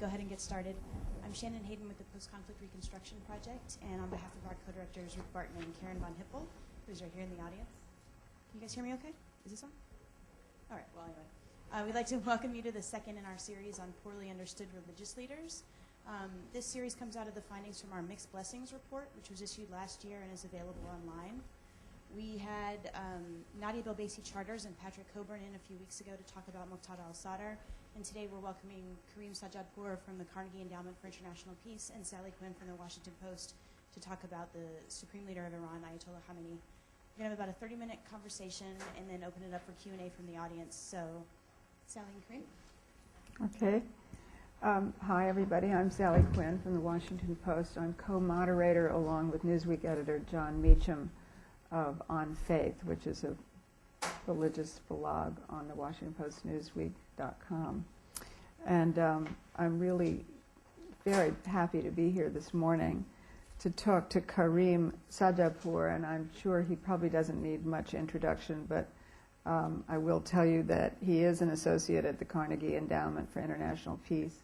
go ahead and get started. I'm Shannon Hayden with the Post-Conflict Reconstruction Project, and on behalf of our co-directors, Ruth Barton and Karen Von Hippel, who's right here in the audience. Can you guys hear me okay? Is this on? All right, well, anyway. We'd like to welcome you to the second in our series on poorly understood religious leaders. This series comes out of the findings from our Mixed Blessings report, which was issued last year and is available online. We had Nadia Belbasi Charters and Patrick Coburn in a few weeks ago to talk about Muqtada al-Sadr, and today we're welcoming Kareem Sajjadpour from the Carnegie Endowment for International Peace and Sally Quinn from the Washington Post to talk about the Supreme Leader of Iran, Ayatollah Khamenei. We're going to have about a 30-minute conversation and then open it up for Q&A from the audience. So, Sally and Kareem. Okay. Hi, everybody. I'm Sally Quinn from the Washington Post. I'm co-moderator along with Newsweek editor John Meacham of On Faith, which is a religious blog on the Washington Post Newsweek.com. And I'm really very happy to be here this morning to talk to Kareem Sajjadpour, and I'm sure he probably doesn't need much introduction, but I will tell you that he is an associate at the Carnegie Endowment for International Peace.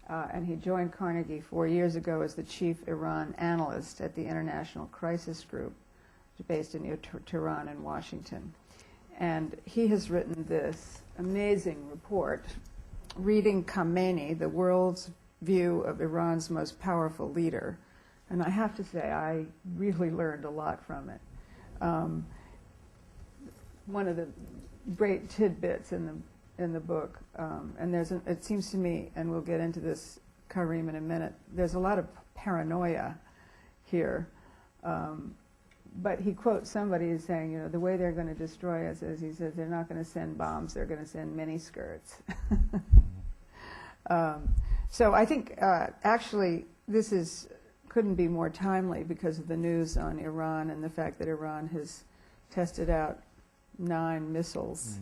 And he joined Carnegie 4 years ago as the chief Iran analyst at the International Crisis Group, based in Tehran and Washington. And he has written this amazing report, Reading Khamenei, the World's View of Iran's Most Powerful Leader. And I have to say, I really learned a lot from it. One of the great tidbits in the book, and it seems to me, and we'll get into this, Kareem, in a minute, there's a lot of paranoia here. But he quotes somebody as saying, you know, the way they're going to destroy us is, he says, they're not going to send bombs, they're going to send miniskirts. So I think, actually, this couldn't be more timely because of the news on Iran and the fact that Iran has tested out 9 missiles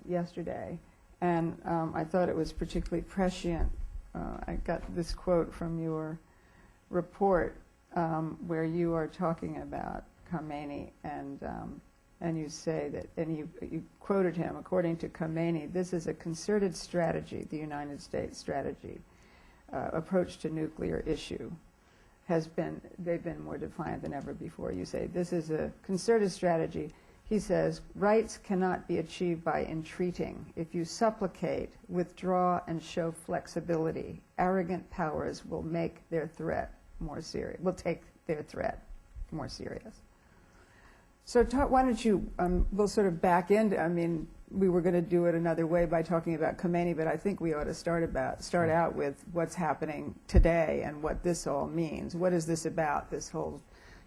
yesterday. And I thought it was particularly prescient. I got this quote from your report where you are talking about Khamenei, and you say that, and you quoted him, according to Khamenei, this is a concerted strategy, the United States strategy, approach to nuclear issue has been, they've been more defiant than ever before. You say, this is a concerted strategy. He says, rights cannot be achieved by entreating. If you supplicate, withdraw, and show flexibility, arrogant powers will make their threat more serious, will take their threat more serious. So why don't you, we'll sort of back into, I mean, we were going to do it another way by talking about Khamenei, but I think we ought to start out with what's happening today and what this all means. What is this about, this whole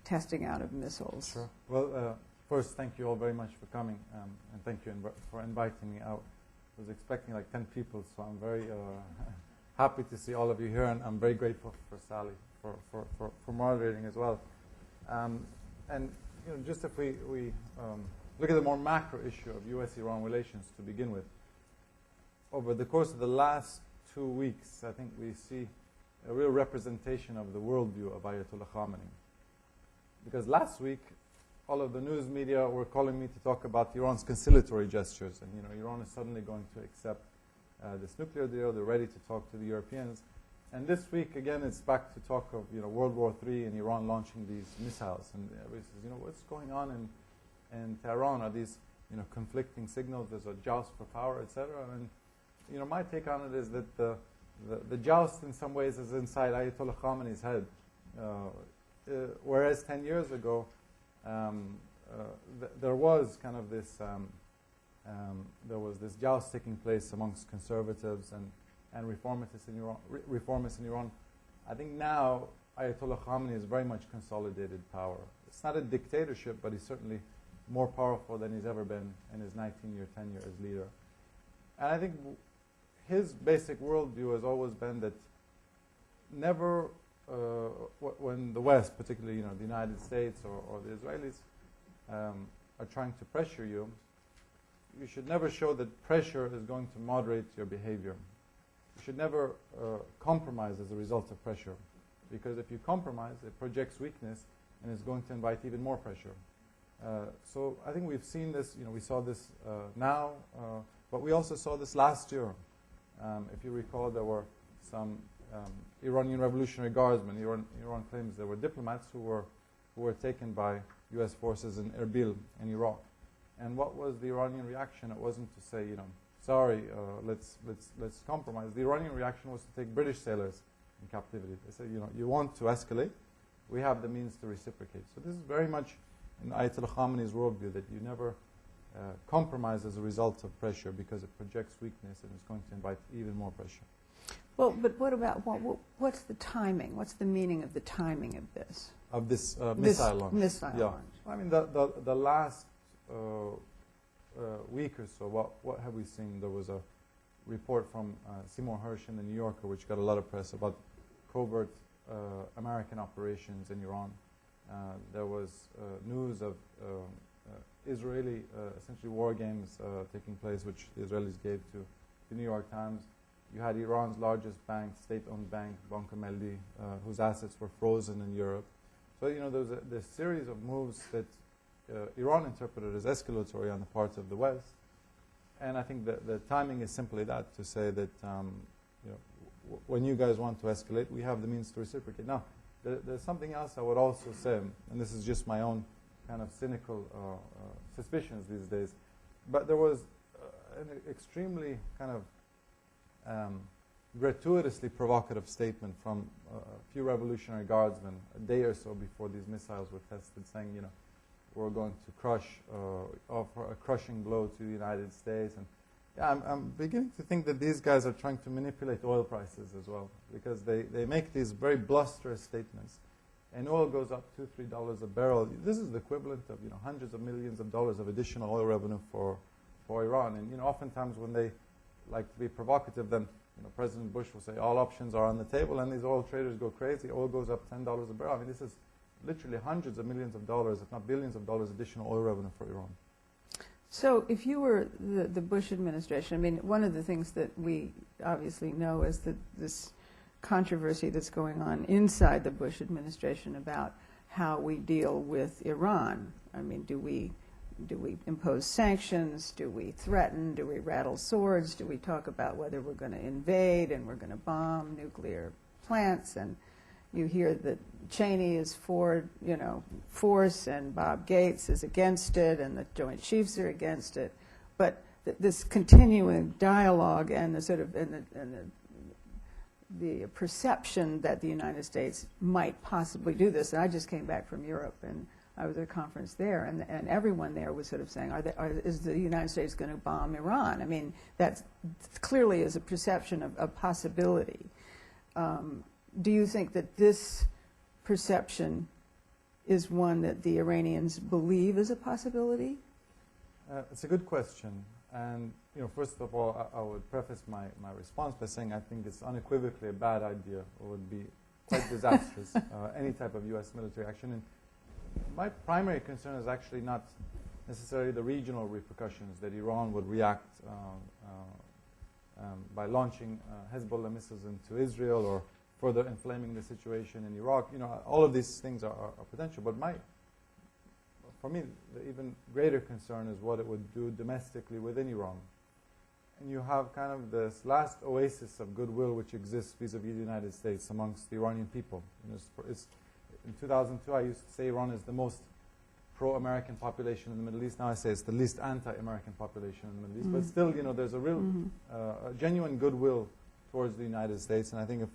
testing out of missiles? Sure. Well, first, thank you all very much for coming, and thank you for inviting me out. I was expecting like 10 people, so I'm very happy to see all of you here, and I'm very grateful for Sally for moderating as well. And you know, just if we look at the more macro issue of U.S.-Iran relations to begin with, over the course of the last 2 weeks, I think we see a real representation of the worldview of Ayatollah Khamenei. Because last week, all of the news media were calling me to talk about Iran's conciliatory gestures, and you know, Iran is suddenly going to accept this nuclear deal. They're ready to talk to the Europeans. And this week, again, it's back to talk of, you know, World War III and Iran launching these missiles. And everybody says, you know, what's going on in Tehran? Are these, you know, conflicting signals? There's a joust for power, etc. And, you know, my take on it is that the joust, in some ways, is inside Ayatollah Khamenei's head. Whereas 10 years ago, there was kind of this, there was this joust taking place amongst conservatives and reformists in Iran. I think now Ayatollah Khamenei is very much consolidated power. It's not a dictatorship, but he's certainly more powerful than he's ever been in his 19-year tenure as leader. And I think his basic worldview has always been that never, when the West, particularly, you know, the United States or the Israelis, are trying to pressure you, you should never show that pressure is going to moderate your behavior. You should never compromise as a result of pressure, because if you compromise, it projects weakness and is going to invite even more pressure. So I think we've seen this, you know, we saw this now, but we also saw this last year. If you recall, there were some Iranian Revolutionary Guardsmen. Iran claims there were diplomats who were taken by U.S. forces in Erbil in Iraq. And what was the Iranian reaction? It wasn't to say, sorry, let's compromise. The Iranian reaction was to take British sailors in captivity. They said, you want to escalate, we have the means to reciprocate. So this is very much in Ayatollah Khamenei's worldview, that you never compromise as a result of pressure, because it projects weakness and is going to invite even more pressure. Well, but what about, what's the timing? What's the meaning of the timing of this? Of this missile launch. Missile launch. Well, I mean, the last week or so, what have we seen? There was a report from Seymour Hersh in the New Yorker, which got a lot of press, about covert American operations in Iran. There was news of Israeli, essentially war games taking place, which the Israelis gave to the New York Times. You had Iran's largest bank, state-owned bank, Bank Khamenei, whose assets were frozen in Europe. So, there was this series of moves that Iran interpreted as escalatory on the part of the West. And I think the timing is simply that, to say that, when you guys want to escalate, we have the means to reciprocate. Now, there's something else I would also say, and this is just my own kind of cynical suspicions these days, but there was an extremely kind of gratuitously provocative statement from a few Revolutionary Guardsmen a day or so before these missiles were tested, saying, we're going to offer a crushing blow to the United States. And yeah, I'm beginning to think that these guys are trying to manipulate oil prices as well, because they make these very blusterous statements, and oil goes up $2-3 a barrel. This is the equivalent of hundreds of millions of dollars of additional oil revenue for Iran. And oftentimes when they like to be provocative, then President Bush will say all options are on the table, and these oil traders go crazy. Oil goes up $10 a barrel. I mean, this is literally hundreds of millions of dollars, if not billions of dollars, additional oil revenue for Iran. So if you were the Bush administration, I mean, one of the things that we obviously know is that this controversy that's going on inside the Bush administration about how we deal with Iran. I mean, do we impose sanctions? Do we threaten? Do we rattle swords? Do we talk about whether we're going to invade and we're going to bomb nuclear plants? And you hear that Cheney is for, force, and Bob Gates is against it, and the Joint Chiefs are against it. But this continuing dialogue and the sort of the perception that the United States might possibly do this. And I just came back from Europe, and I was at a conference there, and everyone there was sort of saying, is the United States going to bomb Iran? I mean, that clearly is a perception of possibility. Do you think that this perception is one that the Iranians believe is a possibility? It's a good question. And, first of all, I would preface my response by saying I think it's unequivocally a bad idea, or would be quite disastrous, any type of U.S. military action. And my primary concern is actually not necessarily the regional repercussions, that Iran would react by launching Hezbollah missiles into Israel, or further inflaming the situation in Iraq. All of these things are potential. But for me, the even greater concern is what it would do domestically within Iran. And you have kind of this last oasis of goodwill which exists vis-a-vis the United States amongst the Iranian people. In 2002, I used to say Iran is the most pro-American population in the Middle East. Now I say it's the least anti-American population in the Middle East. But still, there's a real, a genuine goodwill towards the United States. And I think if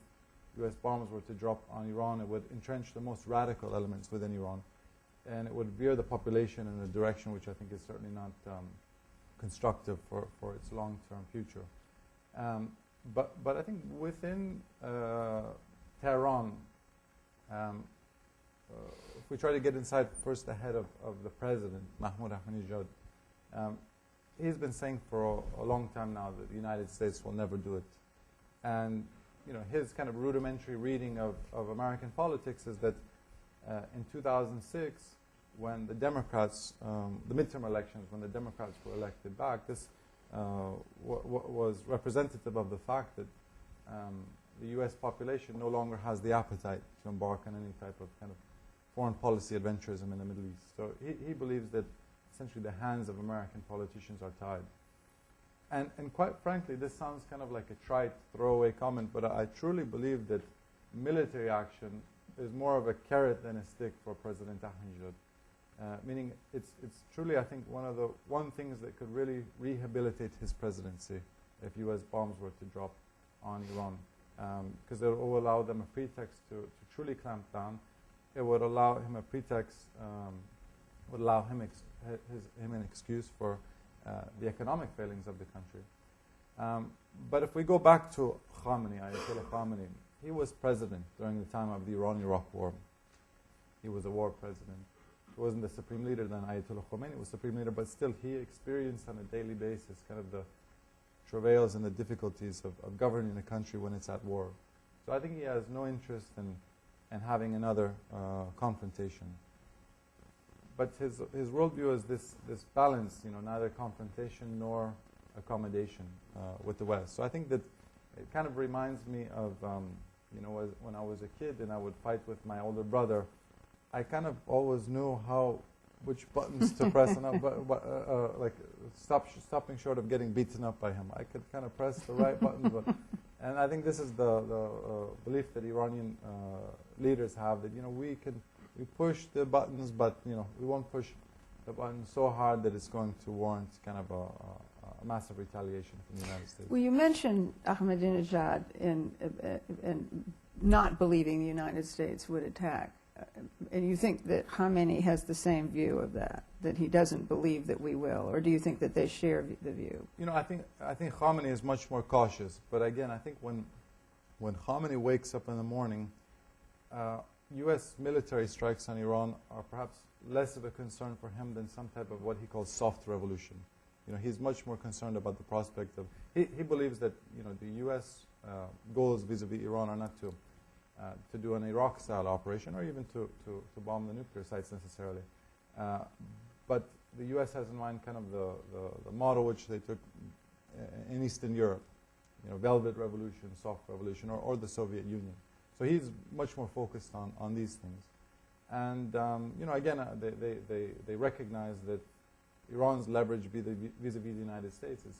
U.S. bombs were to drop on Iran, it would entrench the most radical elements within Iran. And it would veer the population in a direction which I think is certainly not constructive for its long-term future. But I think within Tehran, if we try to get inside first the head of the president, Mahmoud Ahmadinejad, he's been saying for a long time now that the United States will never do it. And his kind of rudimentary reading of American politics is that in 2006, when the Democrats, the midterm elections, when the Democrats were elected back, this was representative of the fact that the U.S. population no longer has the appetite to embark on any type of kind of foreign policy adventurism in the Middle East. So he believes that essentially the hands of American politicians are tied. And quite frankly, this sounds kind of like a trite, throwaway comment, but I truly believe that military action is more of a carrot than a stick for President Ahmadinejad. Meaning, it's truly, I think, one things that could really rehabilitate his presidency if U.S. bombs were to drop on Iran, because it will allow them a pretext to truly clamp down. It would allow him a pretext, would allow him him an excuse for the economic failings of the country. But if we go back to Khamenei, Ayatollah Khamenei, he was president during the time of the Iran-Iraq war. He was a war president. He wasn't the supreme leader then. Ayatollah Khamenei was supreme leader, but still he experienced on a daily basis kind of the travails and the difficulties of governing a country when it's at war. So I think he has no interest in having another confrontation. But his worldview is this balance, neither confrontation nor accommodation with the West. So I think that it kind of reminds me of, when I was a kid and I would fight with my older brother, I kind of always knew which buttons to press, and like stopping short of getting beaten up by him. I could kind of press the right buttons, and I think this is the belief that Iranian leaders have, that we push the buttons, but we won't push the buttons so hard that it's going to warrant kind of a massive retaliation from the United States. Well, you mentioned Ahmadinejad in not believing the United States would attack. And you think that Khamenei has the same view of that he doesn't believe that we will, or do you think that they share the view? I think Khamenei is much more cautious. But again, I think when Khamenei wakes up in the morning, U.S. military strikes on Iran are perhaps less of a concern for him than some type of what he calls soft revolution. He's much more concerned about the prospect of. He believes that the U.S. Goals vis-a-vis Iran are not to do an Iraq-style operation or even to bomb the nuclear sites necessarily. But the U.S. has in mind kind of the model which they took in Eastern Europe, Velvet Revolution, soft revolution, or the Soviet Union. So he's much more focused on these things. And, again, they recognize that Iran's leverage vis-a-vis the United States is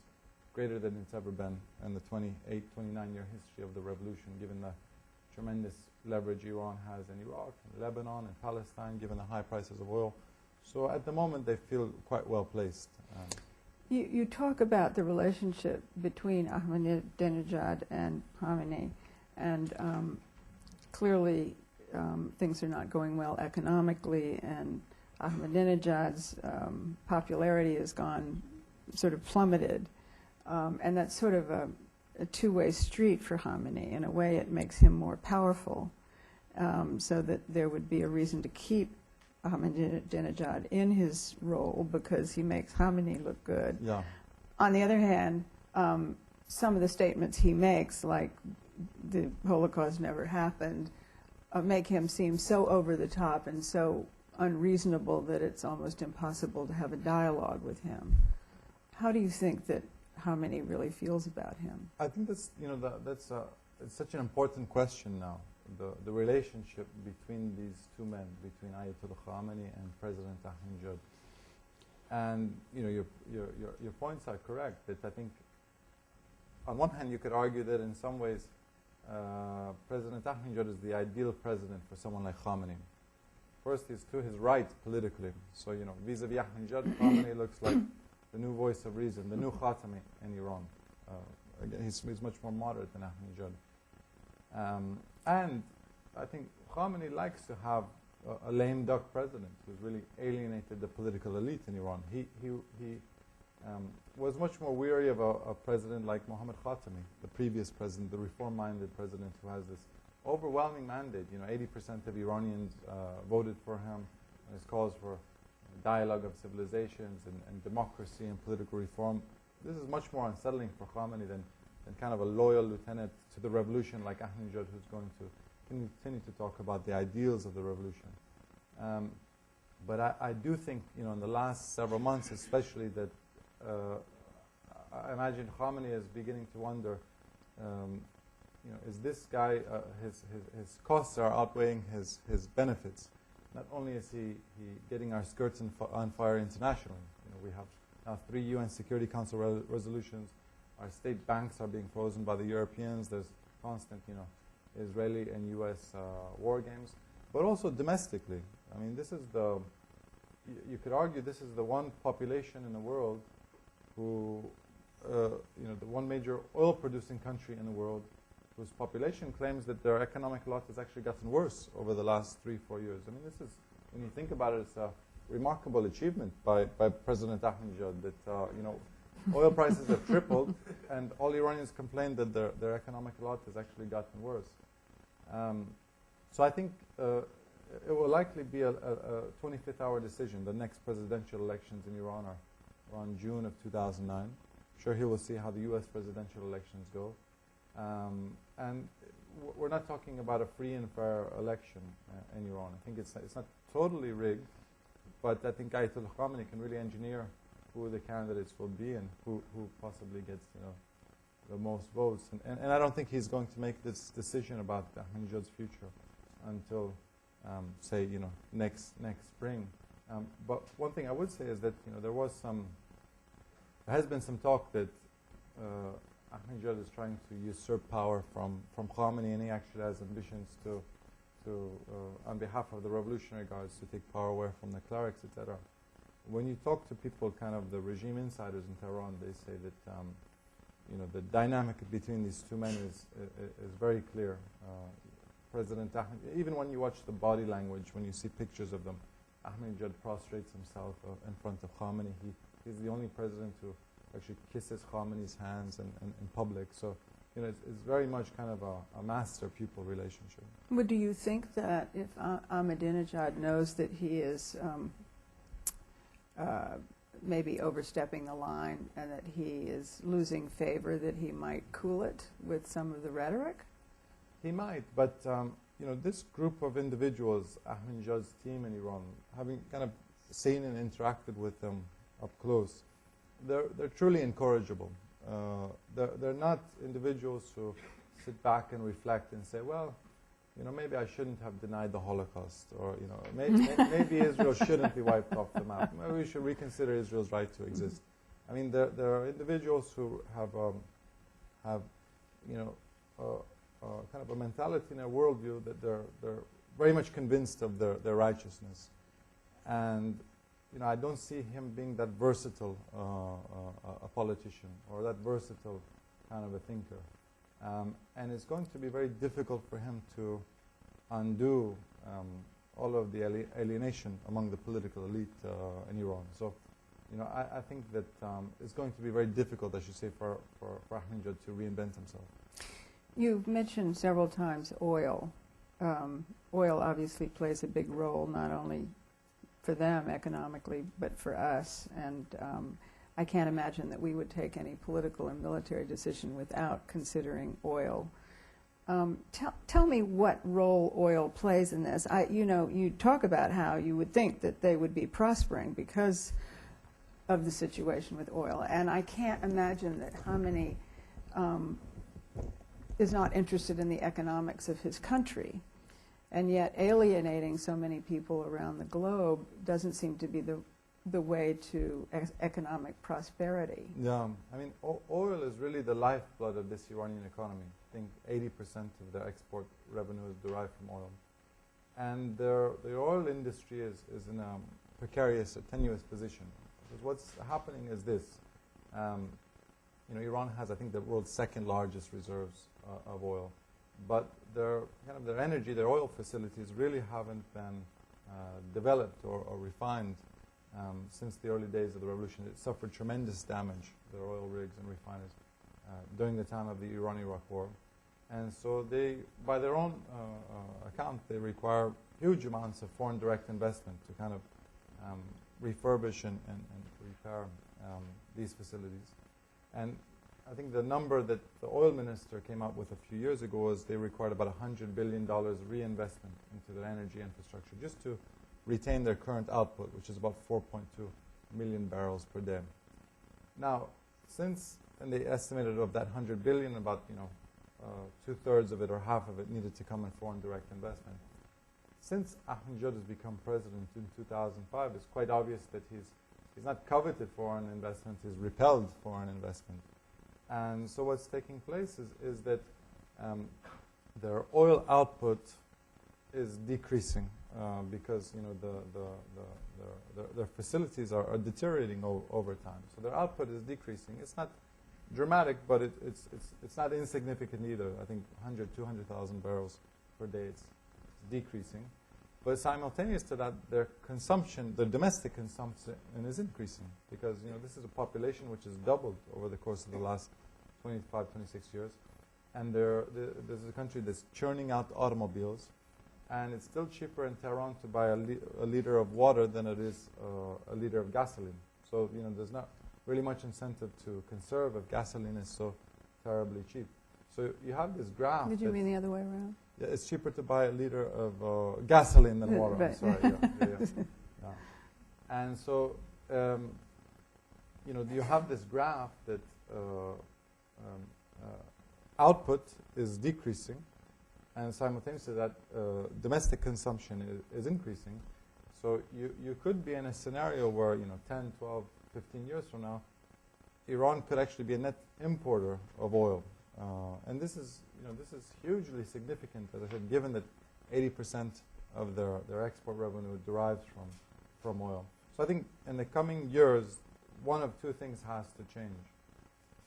greater than it's ever been in the 28, 29-year history of the revolution, given the tremendous leverage Iran has in Iraq, in Lebanon, and Palestine, given the high prices of oil. So at the moment, they feel quite well placed. You talk about the relationship between Ahmadinejad and Khamenei, and clearly things are not going well economically, and Ahmadinejad's popularity has gone sort of plummeted, and that's sort of a two-way street for Khamenei. In a way, it makes him more powerful, so that there would be a reason to keep Ahmadinejad in his role because he makes Khamenei look good. Yeah. On the other hand, some of the statements he makes, like the Holocaust never happened, make him seem so over the top and so unreasonable that it's almost impossible to have a dialogue with him. How do you think that Khamenei really feels about him? I think that's it's such an important question now. The relationship between these two men, between Ayatollah Khamenei and President Ahmadinejad. And your points are correct. That I think, on one hand, you could argue that in some ways, President Ahmadinejad is the ideal president for someone like Khamenei. First, he's to his right politically. So vis-a-vis Ahmadinejad, Khamenei looks like the new voice of reason, the new Khatami in Iran. Again, he's much more moderate than Ahmadinejad. And I think Khamenei likes to have a lame duck president who's really alienated the political elite in Iran. He was much more weary of a president like Mohammad Khatami, the previous president, the reform-minded president who has this overwhelming mandate. 80% of Iranians voted for him. His calls for dialogue of civilizations and democracy and political reform. This is much more unsettling for Khamenei than kind of a loyal lieutenant to the revolution like Ahmadinejad, who's going to continue to talk about the ideals of the revolution. But I do think, in the last several months especially, that I imagine Khamenei is beginning to wonder, is this guy, his costs are outweighing his benefits. Not only is he getting our skirts on fire internationally, we have 3 UN Security Council resolutions. Our state banks are being frozen by the Europeans. There's constant, Israeli and U.S. War games, but also domestically. I mean, this is you could argue this is the one population in the world who, the one major oil-producing country in the world whose population claims that their economic lot has actually gotten worse over the last 3-4 years. I mean, this is, when you think about it, it's a remarkable achievement by President Ahmadinejad that, oil prices have tripled, and all Iranians complain that their economic lot has actually gotten worse. So I think it will likely be a 25th-hour decision. The next presidential elections in Iran are around June of 2009. I'm sure he will see how the U.S. presidential elections go. And we're not talking about a free and fair election in Iran. I think it's not totally rigged, but I think Ayatollah Khamenei can really engineer who the candidates will be and who possibly gets the most votes. And I don't think he's going to make this decision about Ahmadinejad's future until, say, next spring. But one thing I would say is that there has been some talk that Ahmadinejad is trying to usurp power from Khamenei, and he actually has ambitions to on behalf of the revolutionary guards, to take power away from the clerics, etc. When you talk to people, kind of the regime insiders in Tehran, they say that the dynamic between these two men is very clear. President Ahmadinejad, even when you watch the body language, when you see pictures of them, Ahmadinejad prostrates himself in front of Khamenei. He's the only president who actually kisses Khamenei's hands in public. So, it's very much kind of a master-pupil relationship. But do you think that if Ahmadinejad knows that he is maybe overstepping the line and that he is losing favor, that he might cool it with some of the rhetoric? He might, but this group of individuals, Ahmadinejad's team in Iran, having kind of seen and interacted with them up close, they're truly incorrigible. They're not individuals who sit back and reflect and say, well, maybe I shouldn't have denied the Holocaust, or maybe Israel shouldn't be wiped off the map. Maybe we should reconsider Israel's right to exist. I mean, there are individuals who have kind of a mentality and a worldview that they're very much convinced of their righteousness, and I don't see him being that versatile a politician, or that versatile kind of a thinker. And it's going to be very difficult for him to undo all of the alienation among the political elite in Iran. So, I think that it's going to be very difficult, I should say, for Ahmadinejad to reinvent himself. You've mentioned several times oil. Oil obviously plays a big role, not only for them economically, but for us. And I can't imagine that we would take any political and military decision without considering oil. Tell me what role oil plays in this. You talk about how you would think that they would be prospering because of the situation with oil, and I can't imagine that Khamenei is not interested in the economics of his country, and yet alienating so many people around the globe doesn't seem to be the way to economic prosperity. Yeah, I mean, oil is really the lifeblood of this Iranian economy. I think 80% of their export revenue is derived from oil. And the oil industry is in a precarious, tenuous position. Because what's happening is this. Iran has, I think, the world's second largest reserves of oil. But their energy, their oil facilities really haven't been developed or refined since the early days of the revolution. It suffered tremendous damage, their oil rigs and refineries, during the time of the Iran-Iraq War. And so they, by their own account, they require huge amounts of foreign direct investment to kind of refurbish and repair these facilities. And I think the number that the oil minister came up with a few years ago was they required about $100 billion reinvestment into their energy infrastructure just to retain their current output, which is about 4.2 million barrels per day. Now, and they estimated of that 100 billion, about 2/3 of it or half of it needed to come in foreign direct investment. Since Ahmadinejad has become president in 2005, it's quite obvious that he's He's not coveted foreign investment, he's repelled foreign investment. And so what's taking place is that their oil output is decreasing because their facilities are deteriorating over time. So their output is decreasing. It's not dramatic, but it's not insignificant either. I think 100, 200,000 barrels per day. It's decreasing. But simultaneous to that, their consumption, the domestic consumption, is increasing because this is a population which has doubled over the course of the last 25, 26 years, and there's a country that's churning out automobiles, and it's still cheaper in Tehran to buy a liter of water than it is a liter of gasoline. So there's not really much incentive to conserve if gasoline is so terribly cheap. So you have this graph. Did you mean the other way around? Yeah, it's cheaper to buy a liter of gasoline than water. Right. I'm sorry. Yeah. And so, you have this graph that output is decreasing, and simultaneously that domestic consumption is increasing. So you could be in a scenario where 10, 12, 15 years from now, Iran could actually be a net importer of oil. And this is hugely significant, as I said, given that 80% of their export revenue derives from oil. So I think in the coming years, one of two things has to change.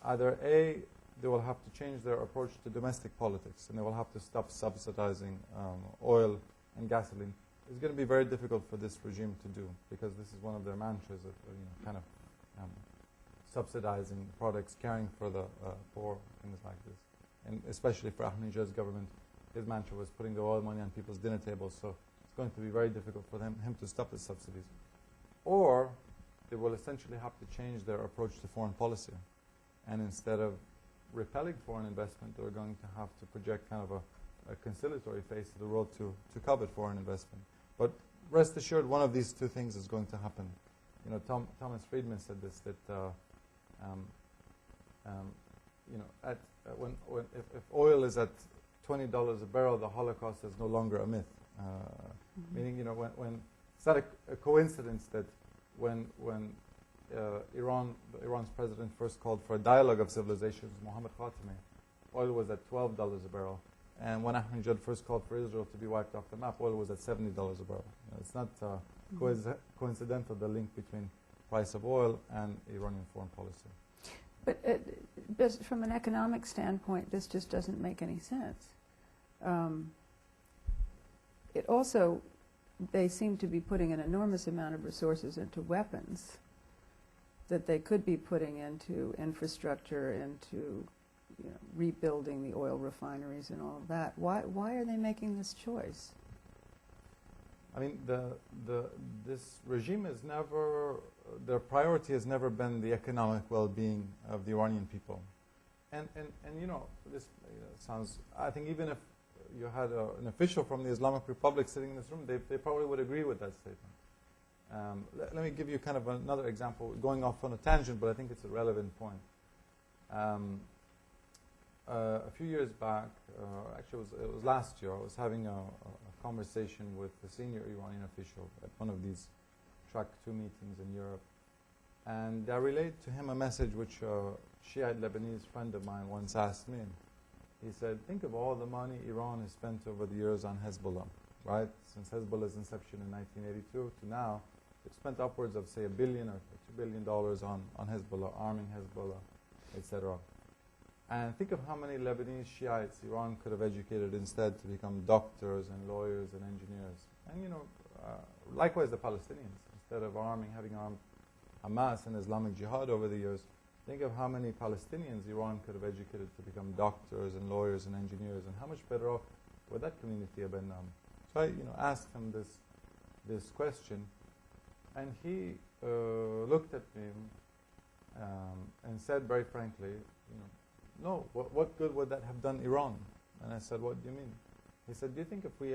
Either A, they will have to change their approach to domestic politics, and they will have to stop subsidizing oil and gasoline. It's going to be very difficult for this regime to do, because this is one of their mantras of kind of subsidizing products, caring for the poor, things like this. And especially for Ahmadinejad's government, his mantra was putting the oil money on people's dinner tables, so it's going to be very difficult for him to stop the subsidies. Or they will essentially have to change their approach to foreign policy. And instead of repelling foreign investment, they're going to have to project kind of a conciliatory face to the world to covet foreign investment. But rest assured, one of these two things is going to happen. Thomas Friedman said this, that if oil is at $20 a barrel, the Holocaust is no longer a myth. Meaning, when it's not a coincidence that when Iran's president first called for a dialogue of civilizations, Mohammad Khamenei, oil was at $12 a barrel. And when Ahmadinejad first called for Israel to be wiped off the map, oil was at $70 a barrel. It's not coincidental, the link between price of oil and Iranian foreign policy. But from an economic standpoint, this just doesn't make any sense. It also, they seem to be putting an enormous amount of resources into weapons that they could be putting into infrastructure, into rebuilding the oil refineries and all of that. Why are they making this choice? I mean, this regime is never, their priority has never been the economic well-being of the Iranian people. And this sounds, I think even if you had an official from the Islamic Republic sitting in this room, they probably would agree with that statement. Let me give you kind of another example, going off on a tangent, but I think it's a relevant point. A few years back, actually it was last year, I was having a conversation with a senior Iranian official at one of these Track 2 meetings in Europe. And I relayed to him a message which a Shiite Lebanese friend of mine once asked me. He said, think of all the money Iran has spent over the years on Hezbollah, right? Since Hezbollah's inception in 1982 to now, they've spent upwards of, say, $1 billion or $2 billion on Hezbollah, arming Hezbollah, etc. And think of how many Lebanese Shiites Iran could have educated instead to become doctors and lawyers and engineers. And likewise the Palestinians, instead of having armed Hamas and Islamic Jihad over the years, think of how many Palestinians Iran could have educated to become doctors and lawyers and engineers, and how much better off would that community have been. So I asked him this question, and he looked at me and said very frankly, no, what good would that have done Iran? And I said, what do you mean? He said, do you think if we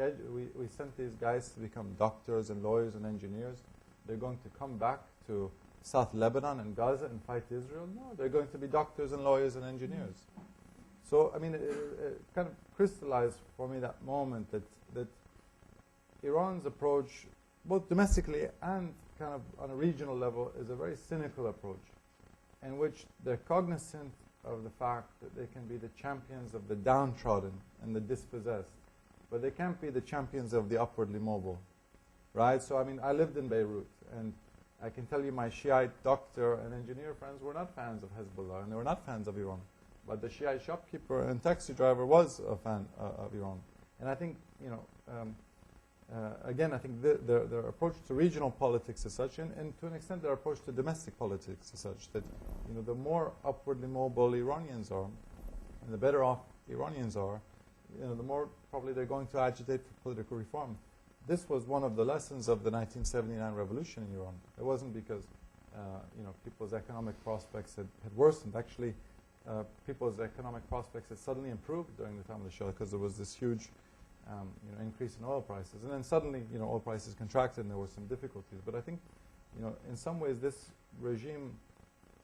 sent these guys to become doctors and lawyers and engineers, they're going to come back to South Lebanon and Gaza and fight Israel? No, they're going to be doctors and lawyers and engineers. So, I mean, it kind of crystallized for me that moment that Iran's approach, both domestically and kind of on a regional level is a very cynical approach in which they're cognizant of the fact that they can be the champions of the downtrodden and the dispossessed, but they can't be the champions of the upwardly mobile, right? So, I mean, I lived in Beirut, and I can tell you my Shiite doctor and engineer friends were not fans of Hezbollah, and they were not fans of Iran. But the Shiite shopkeeper and taxi driver was a fan of Iran. And I think, you know, again, I think their approach to regional politics is such, and to an extent their approach to domestic politics is such, that, you know, the more upwardly mobile Iranians are, and the better off Iranians are, you know, the more probably they're going to agitate for political reform. This was one of the lessons of the 1979 revolution in Iran. It wasn't because, you know, people's economic prospects had worsened. Actually, people's economic prospects had suddenly improved during the time of the Shah, because there was this huge you know, increase in oil prices. And then suddenly, you know, oil prices contracted and there were some difficulties. But I think, you know, in some ways this regime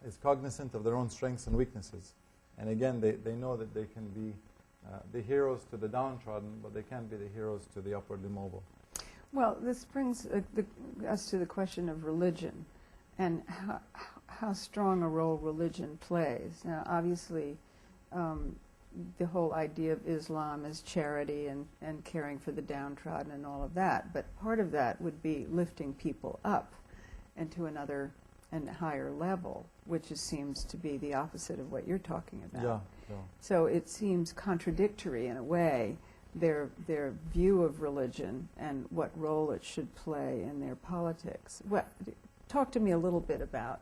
is cognizant of their own strengths and weaknesses. And again, they know that they can be the heroes to the downtrodden, but they can't be the heroes to the upwardly mobile. Well, this brings us to the question of religion and how strong a role religion plays. Now, obviously, the whole idea of Islam is charity and caring for the downtrodden and all of that, but part of that would be lifting people up into another and higher level, which seems to be the opposite of what you're talking about. Yeah. So it seems contradictory in a way, their view of religion and what role it should play in their politics. Talk to me a little bit about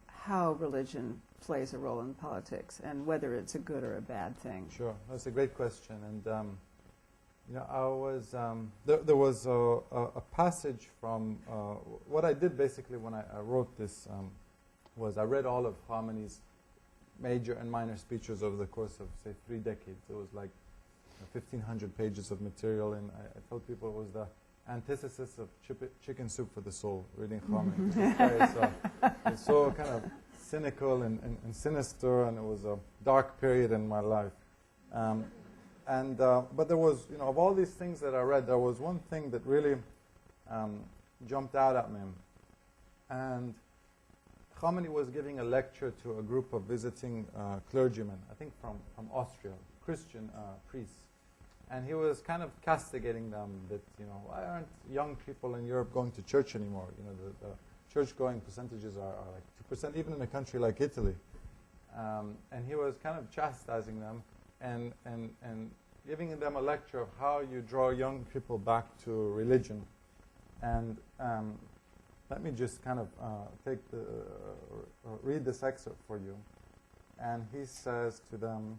how religion plays a role in politics and whether it's a good or a bad thing. Sure, that's a great question. And you know, I was there was a passage from what I did basically when I wrote this was I read all of Khamenei's major and minor speeches over the course of, say, 3 decades. It was like 1,500 pages of material, and I told people it was the antithesis of chicken soup for the soul, reading Khamenei. It's so kind of cynical and sinister, and it was a dark period in my life. But there was, you know, of all these things that I read, there was one thing that really jumped out at me. And Khamenei was giving a lecture to a group of visiting clergymen, I think from Austria, Christian priests. And he was kind of castigating them that, you know, why aren't young people in Europe going to church anymore? You know, the church-going percentages are like 2%, even in a country like Italy. And he was kind of chastising them and giving them a lecture of how you draw young people back to religion. And let me just kind of read this excerpt for you. And he says to them,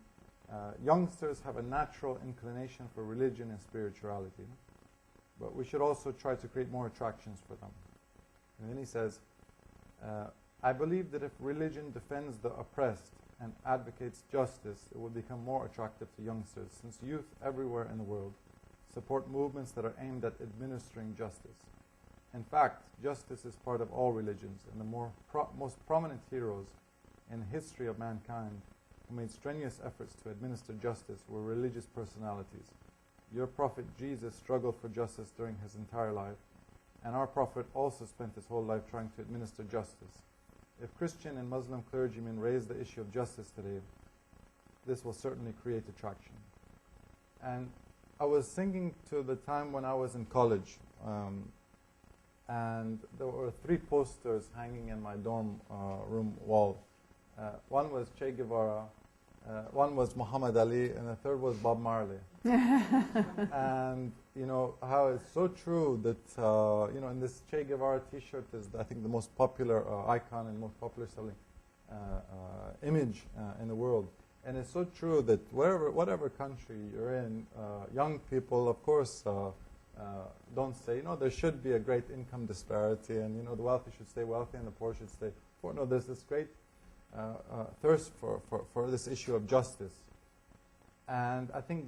youngsters have a natural inclination for religion and spirituality, but we should also try to create more attractions for them. And then he says, I believe that if religion defends the oppressed and advocates justice, it will become more attractive to youngsters, since youth everywhere in the world support movements that are aimed at administering justice. In fact, justice is part of all religions, and the most prominent heroes in the history of mankind who made strenuous efforts to administer justice were religious personalities. Your prophet Jesus struggled for justice during his entire life, and our prophet also spent his whole life trying to administer justice. If Christian and Muslim clergymen raise the issue of justice today, this will certainly create attraction. And I was thinking to the time when I was in college, and there were 3 posters hanging in my dorm room wall. One was Che Guevara, one was Muhammad Ali, and the third was Bob Marley. And you know how it's so true that you know, in this Che Guevara T-shirt is, I think, the most popular icon and most popular selling image in the world. And it's so true that whatever country you're in, young people, of course, don't say, you know, there should be a great income disparity, and you know, the wealthy should stay wealthy and the poor should stay poor. No, there's this great thirst for this issue of justice. And I think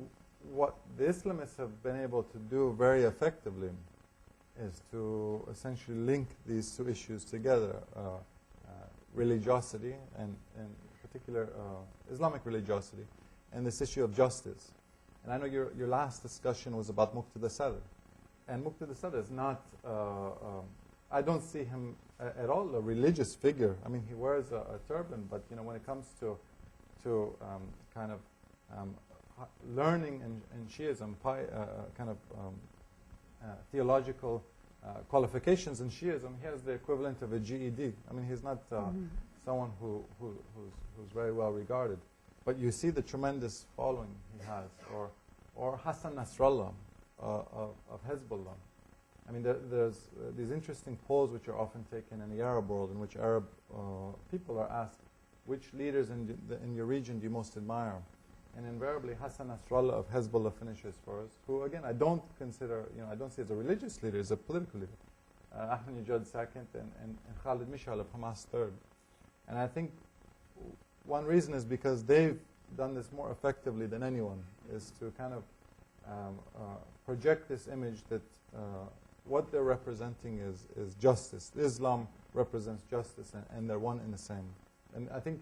what the Islamists have been able to do very effectively is to essentially link these 2 issues together, religiosity, and in particular Islamic religiosity, and this issue of justice. And I know your last discussion was about Muqtada Sadr. And Muqtada Sadr is not I don't see him at all a religious figure. I mean, he wears a turban, but when it comes to kind of learning in Shiism, theological qualifications in Shiism, he has the equivalent of a GED. I mean, he's not someone who's very well regarded. But you see the tremendous following he has, or Hassan Nasrallah of Hezbollah. I mean, there's these interesting polls which are often taken in the Arab world, in which Arab people are asked, which leaders in your region do you most admire? And invariably, Hassan Nasrallah of Hezbollah finishes first, who, again, I don't consider, I don't see as a religious leader, as a political leader. Ahmadinejad second, and Khalid Mishal of Hamas third. And I think one reason is because they've done this more effectively than anyone, is to kind of project this image that what they're representing is justice. Islam represents justice, and they're one and the same. And I think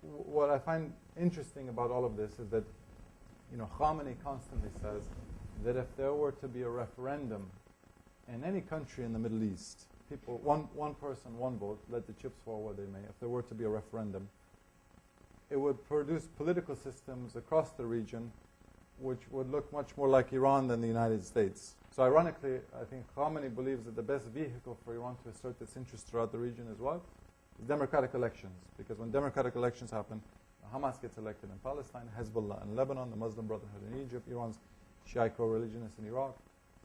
what I find interesting about all of this is that, Khamenei constantly says that if there were to be a referendum in any country in the Middle East, people, one person, one vote, let the chips fall where they may, if there were to be a referendum, it would produce political systems across the region which would look much more like Iran than the United States. So ironically, I think Khamenei believes that the best vehicle for Iran to assert its interests throughout the region is what? Is democratic elections. Because when democratic elections happen, Hamas gets elected in Palestine, Hezbollah in Lebanon, the Muslim Brotherhood in Egypt, Iran's Shiite co-religionists in Iraq.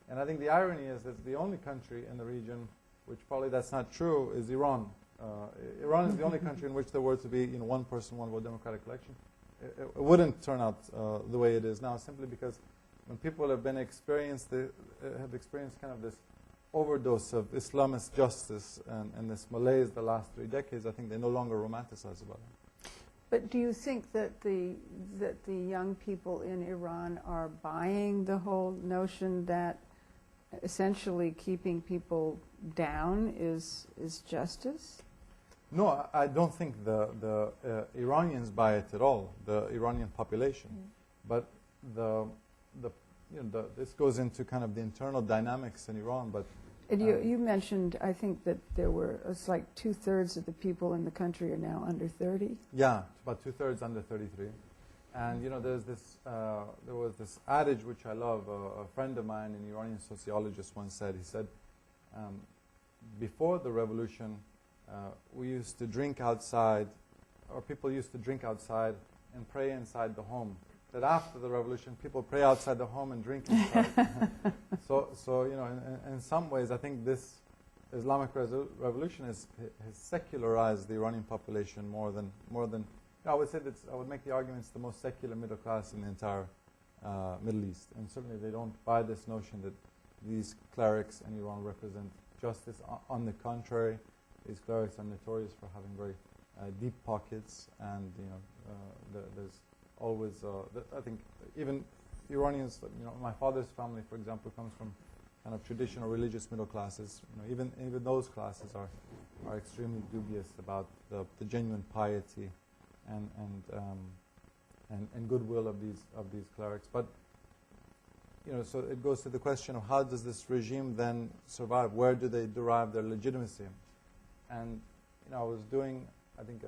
And I think the irony is that the only country in the region, which probably that's not true, is Iran. Iran is the only country in which there were to be, one person, one vote democratic election. It wouldn't turn out the way it is now, simply because when people have experienced kind of this overdose of Islamist justice and this malaise the last 3 decades, I think they no longer romanticize about it. But do you think that the young people in Iran are buying the whole notion that essentially keeping people down is justice? No, I don't think the Iranians buy it at all, the Iranian population. But this goes into kind of the internal dynamics in Iran. But and you mentioned, I think, that it's like 2/3 of the people in the country are now under 30. Yeah, about 2/3 under 33. And there was this adage which I love. A friend of mine, an Iranian sociologist, once said. He said, before the revolution, we used to drink outside, or people used to drink outside and pray inside the home. That after the revolution, people pray outside the home and drink inside. So in some ways, I think this Islamic revolution has secularized the Iranian population more than. I would say that I would make the argument it's the most secular middle class in the entire Middle East, and certainly they don't buy this notion that these clerics in Iran represent justice. On the contrary, these clerics are notorious for having very deep pockets, and there's always, I think, even Iranians. My father's family, for example, comes from kind of traditional religious middle classes. Even those classes are extremely dubious about the genuine piety and goodwill of these clerics. But so it goes to the question of how does this regime then survive? Where do they derive their legitimacy? And I was doing, I think,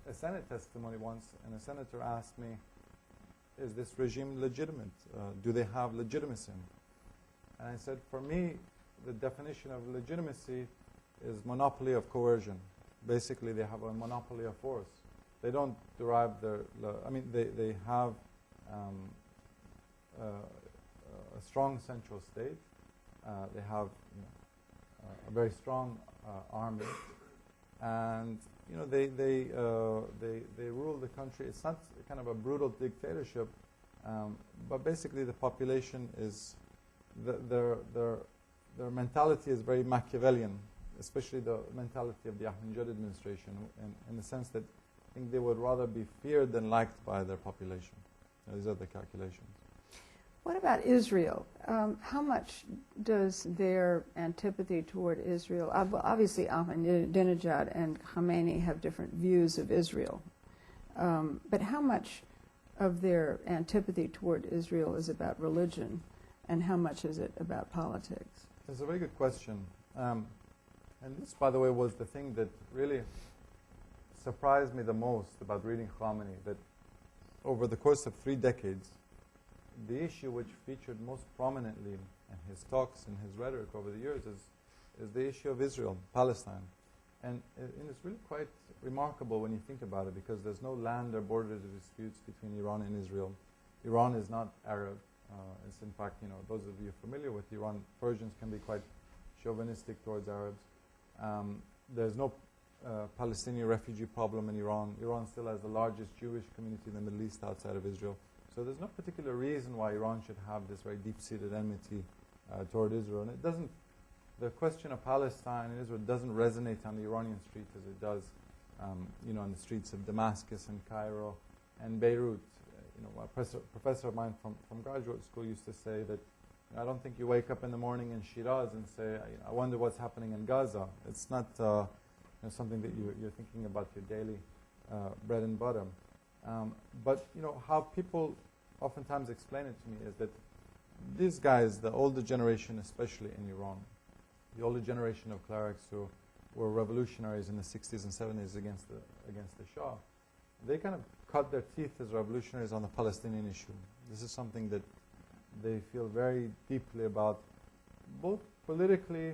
a Senate testimony once, and a senator asked me, "Is this regime legitimate? Do they have legitimacy?" And I said, for me, the definition of legitimacy is monopoly of coercion. Basically, they have a monopoly of force. They don't derive they have a strong central state. They have a very strong army, and they rule the country. It's not kind of a brutal dictatorship, but basically the population is their mentality is very Machiavellian, especially the mentality of the Ahmadinejad administration, in the sense that I think they would rather be feared than liked by their population. These are the calculations. What about Israel? How much does their antipathy toward Israel, obviously Ahmadinejad and Khamenei have different views of Israel, but how much of their antipathy toward Israel is about religion, and how much is it about politics? It's a very good question. And this, by the way, was the thing that really surprised me the most about reading Khamenei, that over the course of 3 decades, the issue which featured most prominently in his talks and his rhetoric over the years is the issue of Israel, Palestine. And it's really quite remarkable when you think about it, because there's no land or border disputes between Iran and Israel. Iran is not Arab. It's in fact, those of you familiar with Iran, Persians can be quite chauvinistic towards Arabs. There's no Palestinian refugee problem in Iran. Iran still has the largest Jewish community in the Middle East outside of Israel. So there's no particular reason why Iran should have this very deep-seated enmity toward Israel. And it doesn't, the question of Palestine and Israel doesn't resonate on the Iranian street as it does, on the streets of Damascus and Cairo and Beirut. A professor of mine from graduate school used to say that I don't think you wake up in the morning in Shiraz and say, I wonder what's happening in Gaza. It's not something that you're thinking about your daily bread and butter. But how people oftentimes explain it to me is that these guys, the older generation, especially in Iran, the older generation of clerics who were revolutionaries in the 60s and 70s against the Shah, they kind of cut their teeth as revolutionaries on the Palestinian issue. This is something that they feel very deeply about, both politically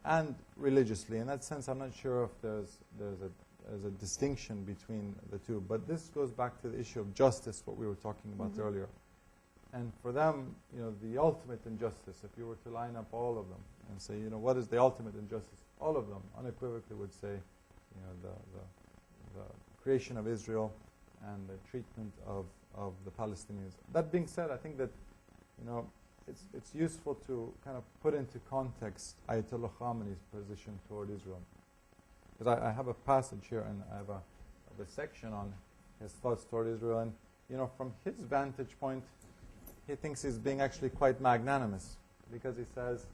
and religiously. In that sense, I'm not sure if there's a distinction between the two. But this goes back to the issue of justice, what we were talking about earlier. And for them, the ultimate injustice, if you were to line up all of them and say, what is the ultimate injustice? All of them unequivocally would say, the creation of Israel and the treatment of the Palestinians. That being said, I think that, it's useful to kind of put into context Ayatollah Khamenei's position toward Israel. Because I have a passage here, and I have a section on his thoughts toward Israel. And, from his vantage point, he thinks he's being actually quite magnanimous. Because he says,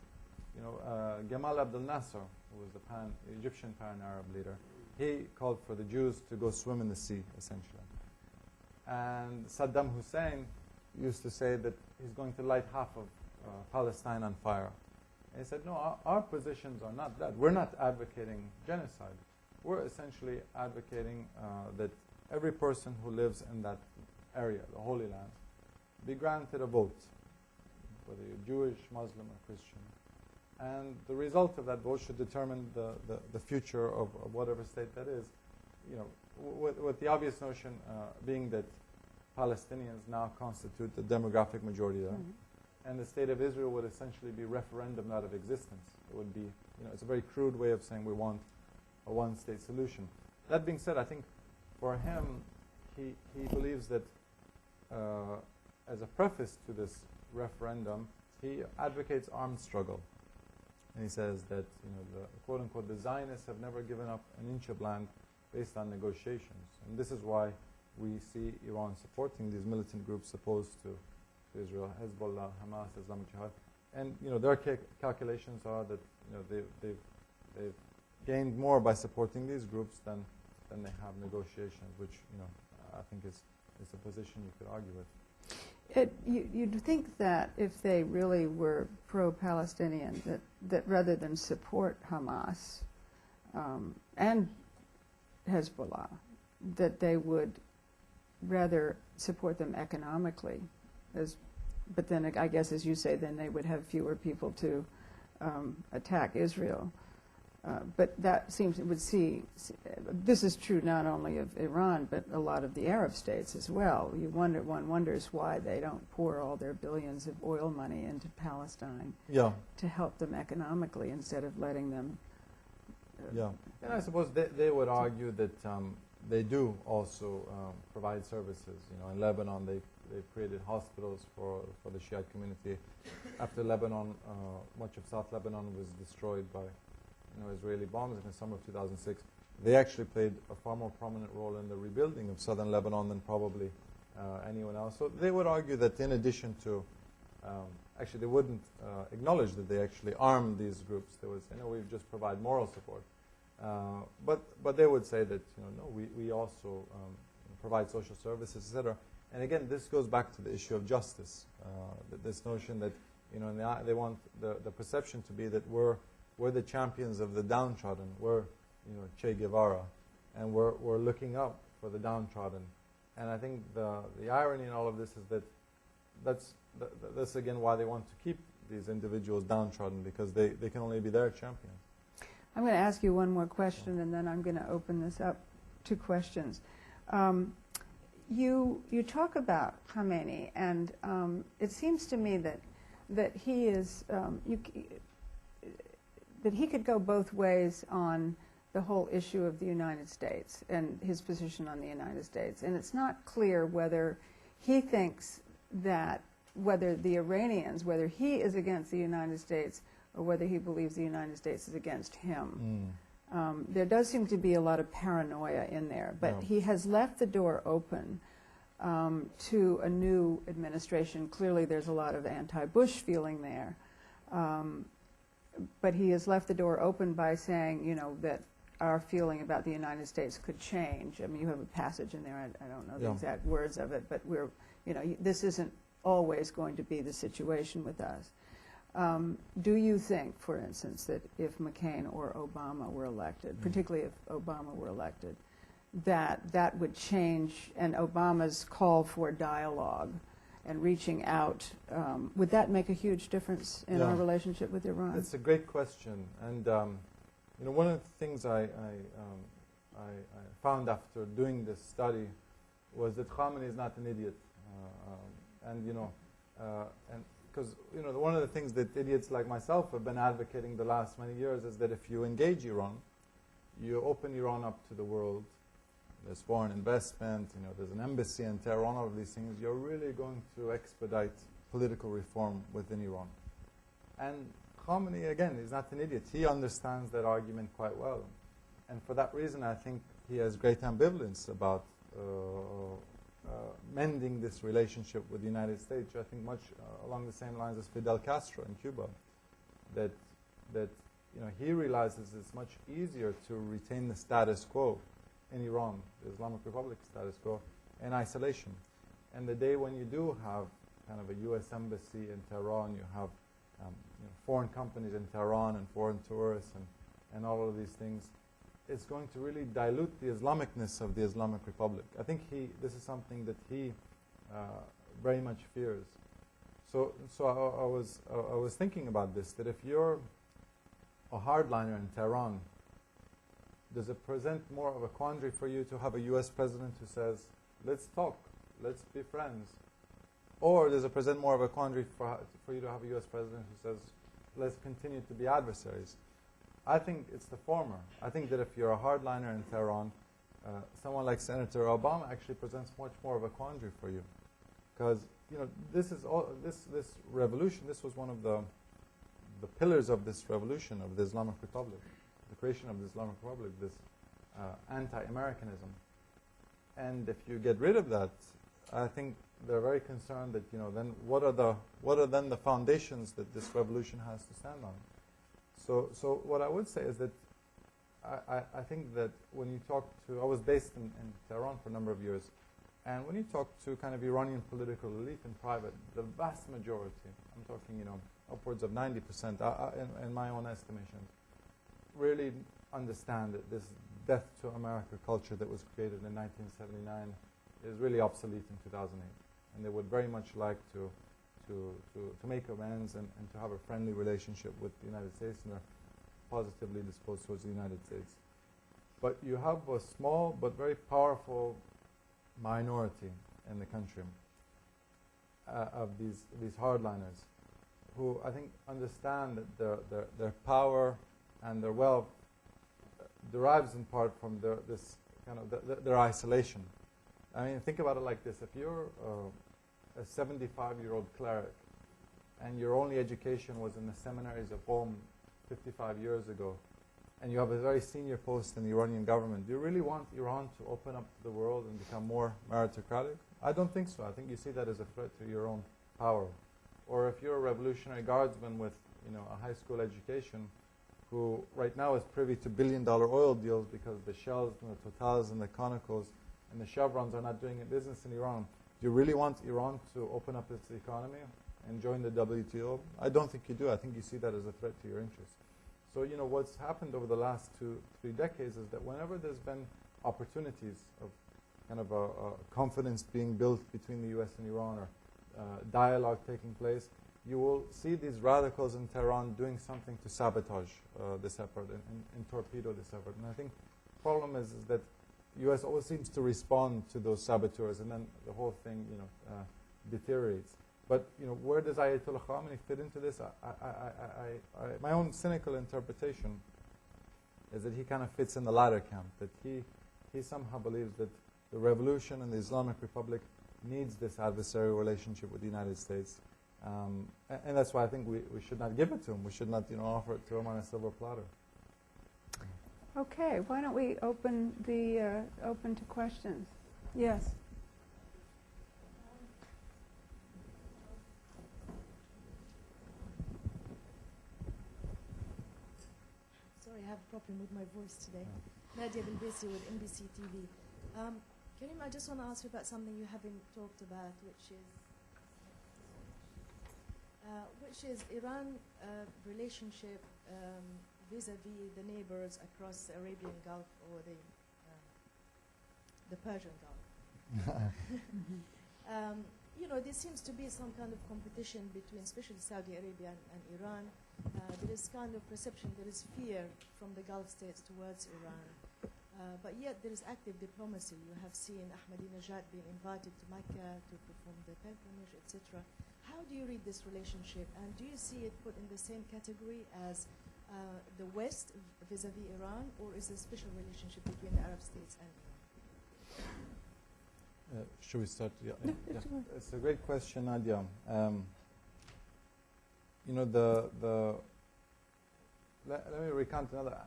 Gamal Abdel Nasser, who was the Egyptian pan-Arab leader, he called for the Jews to go swim in the sea, essentially. And Saddam Hussein used to say that he's going to light half of Palestine on fire. And he said, no, our positions are not that. We're not advocating genocide. We're essentially advocating that every person who lives in that area, the Holy Land, be granted a vote, whether you're Jewish, Muslim, or Christian. And the result of that vote should determine the future of whatever state that is. With the obvious notion being that Palestinians now constitute the demographic majority there. And the state of Israel would essentially be referendum out of existence. It would be, it's a very crude way of saying we want a one-state solution. That being said, I think for him, he believes that as a preface to this referendum, he advocates armed struggle. And he says that, the quote-unquote, the Zionists have never given up an inch of land based on negotiations. And this is why we see Iran supporting these militant groups opposed to Israel, Hezbollah, Hamas, Islamic Jihad. And, their calculations are that, they've gained more by supporting these groups than they have negotiations, which, I think is a position you could argue with. You'd think that if they really were pro-Palestinian, that rather than support Hamas and Hezbollah, that they would rather support them economically. But then, I guess, as you say, then they would have fewer people to attack Israel. But that this is true not only of Iran, but a lot of the Arab states as well. One wonders why they don't pour all their billions of oil money into Palestine to help them economically instead of letting them. And I suppose they would argue that they do also provide services. In Lebanon, they've created hospitals for the Shiite community. After Lebanon, much of South Lebanon was destroyed by Israeli bombs in the summer of 2006. They actually played a far more prominent role in the rebuilding of southern Lebanon than probably anyone else. So they would argue that in addition to, actually they wouldn't acknowledge that they actually armed these groups. They would say, no, we just provide moral support. But they would say that, no, we also provide social services, etc. And again, this goes back to the issue of justice. This notion that, they want the perception to be that we're we're the champions of the downtrodden. We're, Che Guevara, and we're looking up for the downtrodden. And I think the irony in all of this is that that's again why they want to keep these individuals downtrodden, because they can only be their champions. I'm going to ask you one more question, and then I'm going to open this up to questions. You talk about Khamenei, and it seems to me that he is that he could go both ways on the whole issue of the United States and his position on the United States. And it's not clear whether he thinks that whether the Iranians, whether he is against the United States or whether he believes the United States is against him. There does seem to be a lot of paranoia in there, but he has left the door open to a new administration. Clearly there's a lot of anti-Bush feeling there. But he has left the door open by saying, that our feeling about the United States could change. I mean, you have a passage in there, I don't know the exact words of it, but this isn't always going to be the situation with us. Do you think, for instance, that if McCain or Obama were elected, particularly if Obama were elected, that would change, and Obama's call for dialogue and reaching out, would that make a huge difference in our relationship with Iran? It's a great question, and one of the things I found after doing this study was that Khamenei is not an idiot, because one of the things that idiots like myself have been advocating the last many years is that if you engage Iran, you open Iran up to the world. There's foreign investment, there's an embassy in Tehran, all of these things. You're really going to expedite political reform within Iran. And Khamenei, again, is not an idiot. He understands that argument quite well. And for that reason, I think he has great ambivalence about mending this relationship with the United States. I think much along the same lines as Fidel Castro in Cuba, that he realizes it's much easier to retain the status quo in Iran, the Islamic Republic status quo, in isolation. And the day when you do have kind of a U.S. embassy in Tehran, you have foreign companies in Tehran and foreign tourists and all of these things, it's going to really dilute the Islamicness of the Islamic Republic. I think this is something that he very much fears. So I was thinking about this, that if you're a hardliner in Tehran, does it present more of a quandary for you to have a U.S. president who says, let's talk, let's be friends? Or does it present more of a quandary for you to have a U.S. president who says, let's continue to be adversaries? I think it's the former. I think that if you're a hardliner in Tehran, someone like Senator Obama actually presents much more of a quandary for you. Because, this revolution, this was one of the pillars of this revolution of the Islamic Republic. The creation of the Islamic Republic, this anti-Americanism. And if you get rid of that, I think they're very concerned that, then what are then the foundations that this revolution has to stand on? So what I would say is that I think that when you talk to, I was based in Tehran for a number of years, and when you talk to kind of Iranian political elite in private, the vast majority, I'm talking, upwards of 90% in my own estimations, really understand that this death to America culture that was created in 1979 is really obsolete in 2008. And they would very much like to make amends and to have a friendly relationship with the United States, and are positively disposed towards the United States. But you have a small but very powerful minority in the country of these hardliners who I think understand that their power and their wealth derives in part from their isolation. I mean, think about it like this. If you're a 75-year-old cleric and your only education was in the seminaries of Qom 55 years ago, and you have a very senior post in the Iranian government, do you really want Iran to open up to the world and become more meritocratic? I don't think so. I think you see that as a threat to your own power. Or if you're a revolutionary guardsman with a high school education who right now is privy to billion-dollar oil deals because the Shells and the Totals and the Conocos and the Chevrons are not doing business in Iran, do you really want Iran to open up its economy and join the WTO? I don't think you do. I think you see that as a threat to your interests. So, you know, what's happened over the last 2-3 decades is that whenever there's been opportunities of kind of a confidence being built between the U.S. and Iran, or dialogue taking place, you will see these radicals in Tehran doing something to sabotage this effort and torpedo this effort. And I think the problem is that the U.S. always seems to respond to those saboteurs, and then the whole thing, you know, deteriorates. But, you know, where does Ayatollah Khamenei fit into this? My own cynical interpretation is that he kind of fits in the latter camp, that he somehow believes that the revolution and the Islamic Republic needs this adversarial relationship with the United States. And that's why I think we should not give it to him. We should not, you know, offer it to him on a silver platter. Okay, why don't we open to questions? Yes. Sorry, I have a problem with my voice today. Nadia Bilbesi with NBC TV. Karim, I just want to ask you about something you haven't talked about, which is Iran relationship vis-a-vis the neighbors across the Arabian Gulf or the Persian Gulf. You know, there seems to be some kind of competition between, especially Saudi Arabia and Iran. There is kind of perception, there is fear from the Gulf states towards Iran. But yet there is active diplomacy. You have seen Ahmadinejad being invited to Mecca to perform the pilgrimage, etc. How do you read this relationship? And do you see it put in the same category as the West vis-a-vis Iran, or is there a special relationship between the Arab states and Iran? Should we start? Yeah, No, yeah. it's fine. It's a great question, Nadia. You know, let me recount another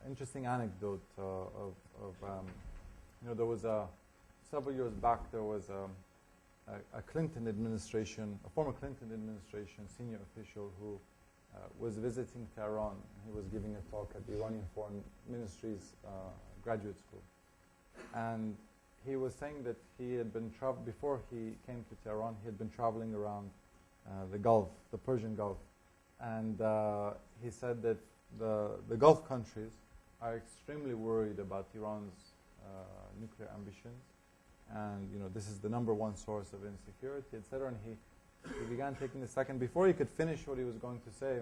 interesting anecdote of you know, there was several years back there was a Clinton administration, a former Clinton administration senior official who was visiting Tehran. He was giving a talk at the Iranian Foreign Ministry's graduate school, and he was saying that he had been before he came to Tehran. He had been traveling around the Gulf, the Persian Gulf, and he said that the Gulf countries are extremely worried about Iran's nuclear ambitions, and you know, this is the #1 source of insecurity, etc. And he began taking the second. Before he could finish what he was going to say,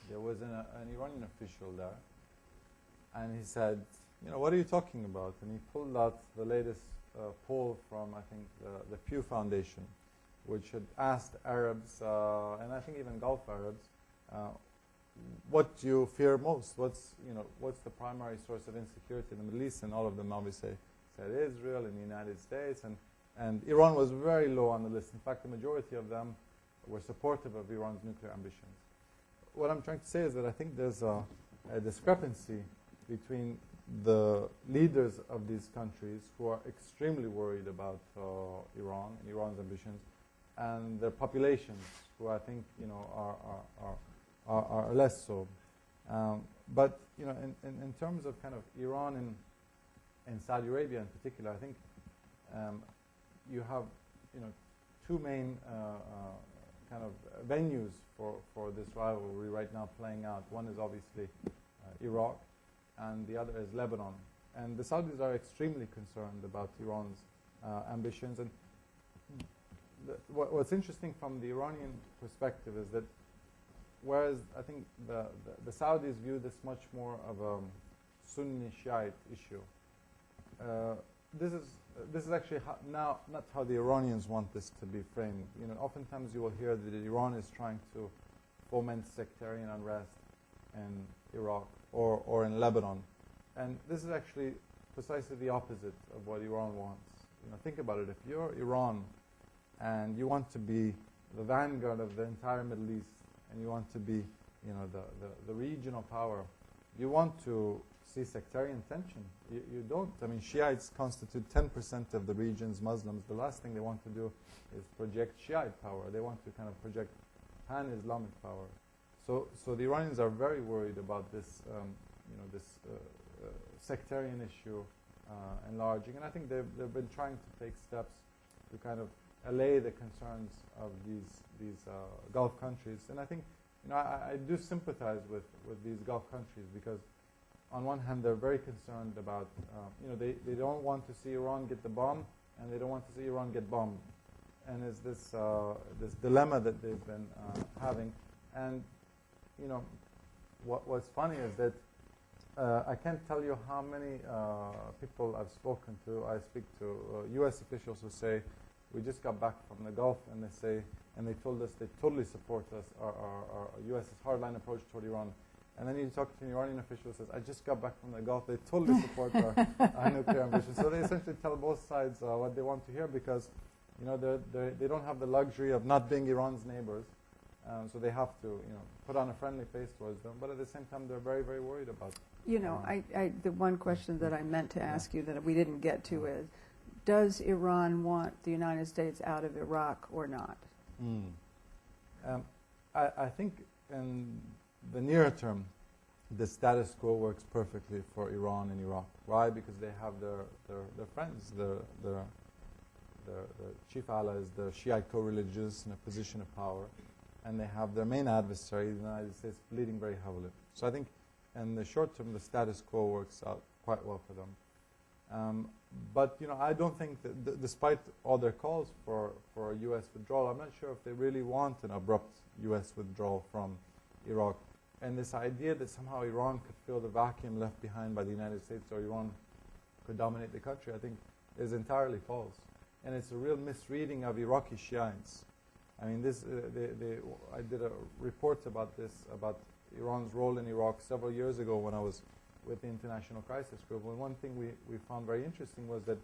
there was an Iranian official there, and he said, you know, what are you talking about? And he pulled out the latest poll from, I think, the Pew Foundation, which had asked Arabs, and I think even Gulf Arabs, what do you fear most? What's the primary source of insecurity in the Middle East? And all of them obviously said Israel and the United States, and Iran was very low on the list. In fact, the majority of them were supportive of Iran's nuclear ambitions. What I'm trying to say is that I think there's a discrepancy between the leaders of these countries, who are extremely worried about Iran and Iran's ambitions, and their populations, who I think, you know, are less so. But you know, in terms of kind of Iran and Saudi Arabia in particular, I think you have, you know, two main kind of venues for this rivalry right now playing out. One is obviously Iraq, and the other is Lebanon. And the Saudis are extremely concerned about Iran's ambitions. And what's interesting from the Iranian perspective is that whereas I think the Saudis view this much more of a Sunni Shiite issue, this is actually now not how the Iranians want this to be framed. You know, oftentimes you will hear that Iran is trying to foment sectarian unrest in Iraq or in Lebanon, and this is actually precisely the opposite of what Iran wants. You know, think about it. If you're Iran and you want to be the vanguard of the entire Middle East, and you want to be, you know, the regional power, you want to see sectarian tension. You don't. I mean, Shiites constitute 10% of the region's Muslims. The last thing they want to do is project Shiite power. They want to kind of project pan-Islamic power. So the Iranians are very worried about this, you know, this sectarian issue enlarging, and I think they've been trying to take steps to kind of allay the concerns of these Gulf countries. And I think I do sympathize with these Gulf countries because on one hand they're very concerned about, they don't want to see Iran get the bomb and they don't want to see Iran get bombed. And there's this dilemma that they've been having. And, what's funny is that I can't tell you how many people I've spoken to. I speak to U.S. officials who say, we just got back from the Gulf, and they told us they totally support us, our U.S.'s hardline approach toward Iran. And then you talk to an Iranian official who says, I just got back from the Gulf, they totally support our nuclear ambitions. So they essentially tell both sides what they want to hear because, they don't have the luxury of not being Iran's neighbors. So they have to, put on a friendly face towards them. But at the same time, they're very, very worried about the one question that I meant to ask you that we didn't get to is, does Iran want the United States out of Iraq or not? I think in the near term, the status quo works perfectly for Iran and Iraq. Why? Because they have their friends, their chief allies, the Shiite co-religious in a position of power, and they have their main adversary, the United States, bleeding very heavily. So I think in the short term, the status quo works out quite well for them. But I don't think that, despite all their calls for a U.S. withdrawal, I'm not sure if they really want an abrupt U.S. withdrawal from Iraq. And this idea that somehow Iran could fill the vacuum left behind by the United States or Iran could dominate the country, I think is entirely false. And it's a real misreading of Iraqi Shiites. I mean, I did a report about this, about Iran's role in Iraq several years ago when I was with the International Crisis Group. And one thing we found very interesting was that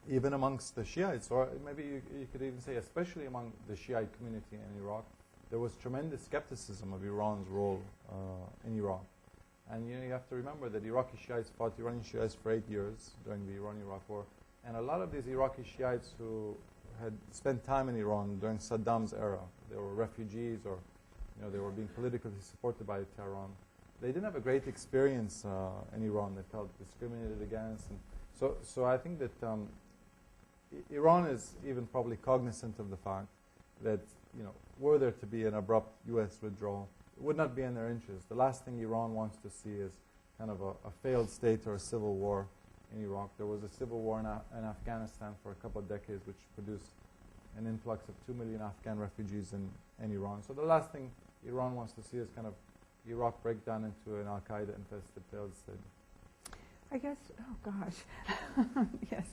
even amongst the Shiites, or maybe you could even say especially among the Shiite community in Iraq, there was tremendous skepticism of Iran's role in Iraq. And you have to remember that Iraqi Shiites fought Iranian Shiites for 8 years during the Iran-Iraq War. And a lot of these Iraqi Shiites who had spent time in Iran during Saddam's era, they were refugees or they were being politically supported by Tehran. They didn't have a great experience in Iran. They felt discriminated against. And so I think that Iran is even probably cognizant of the fact that, were there to be an abrupt U.S. withdrawal, it would not be in their interest. The last thing Iran wants to see is kind of a failed state or a civil war in Iraq. There was a civil war in Afghanistan for a couple of decades, which produced an influx of 2 million Afghan refugees in Iran. So the last thing Iran wants to see is kind of Iraq break down into an Al-Qaeda-infested failed state. I guess, oh gosh, yes.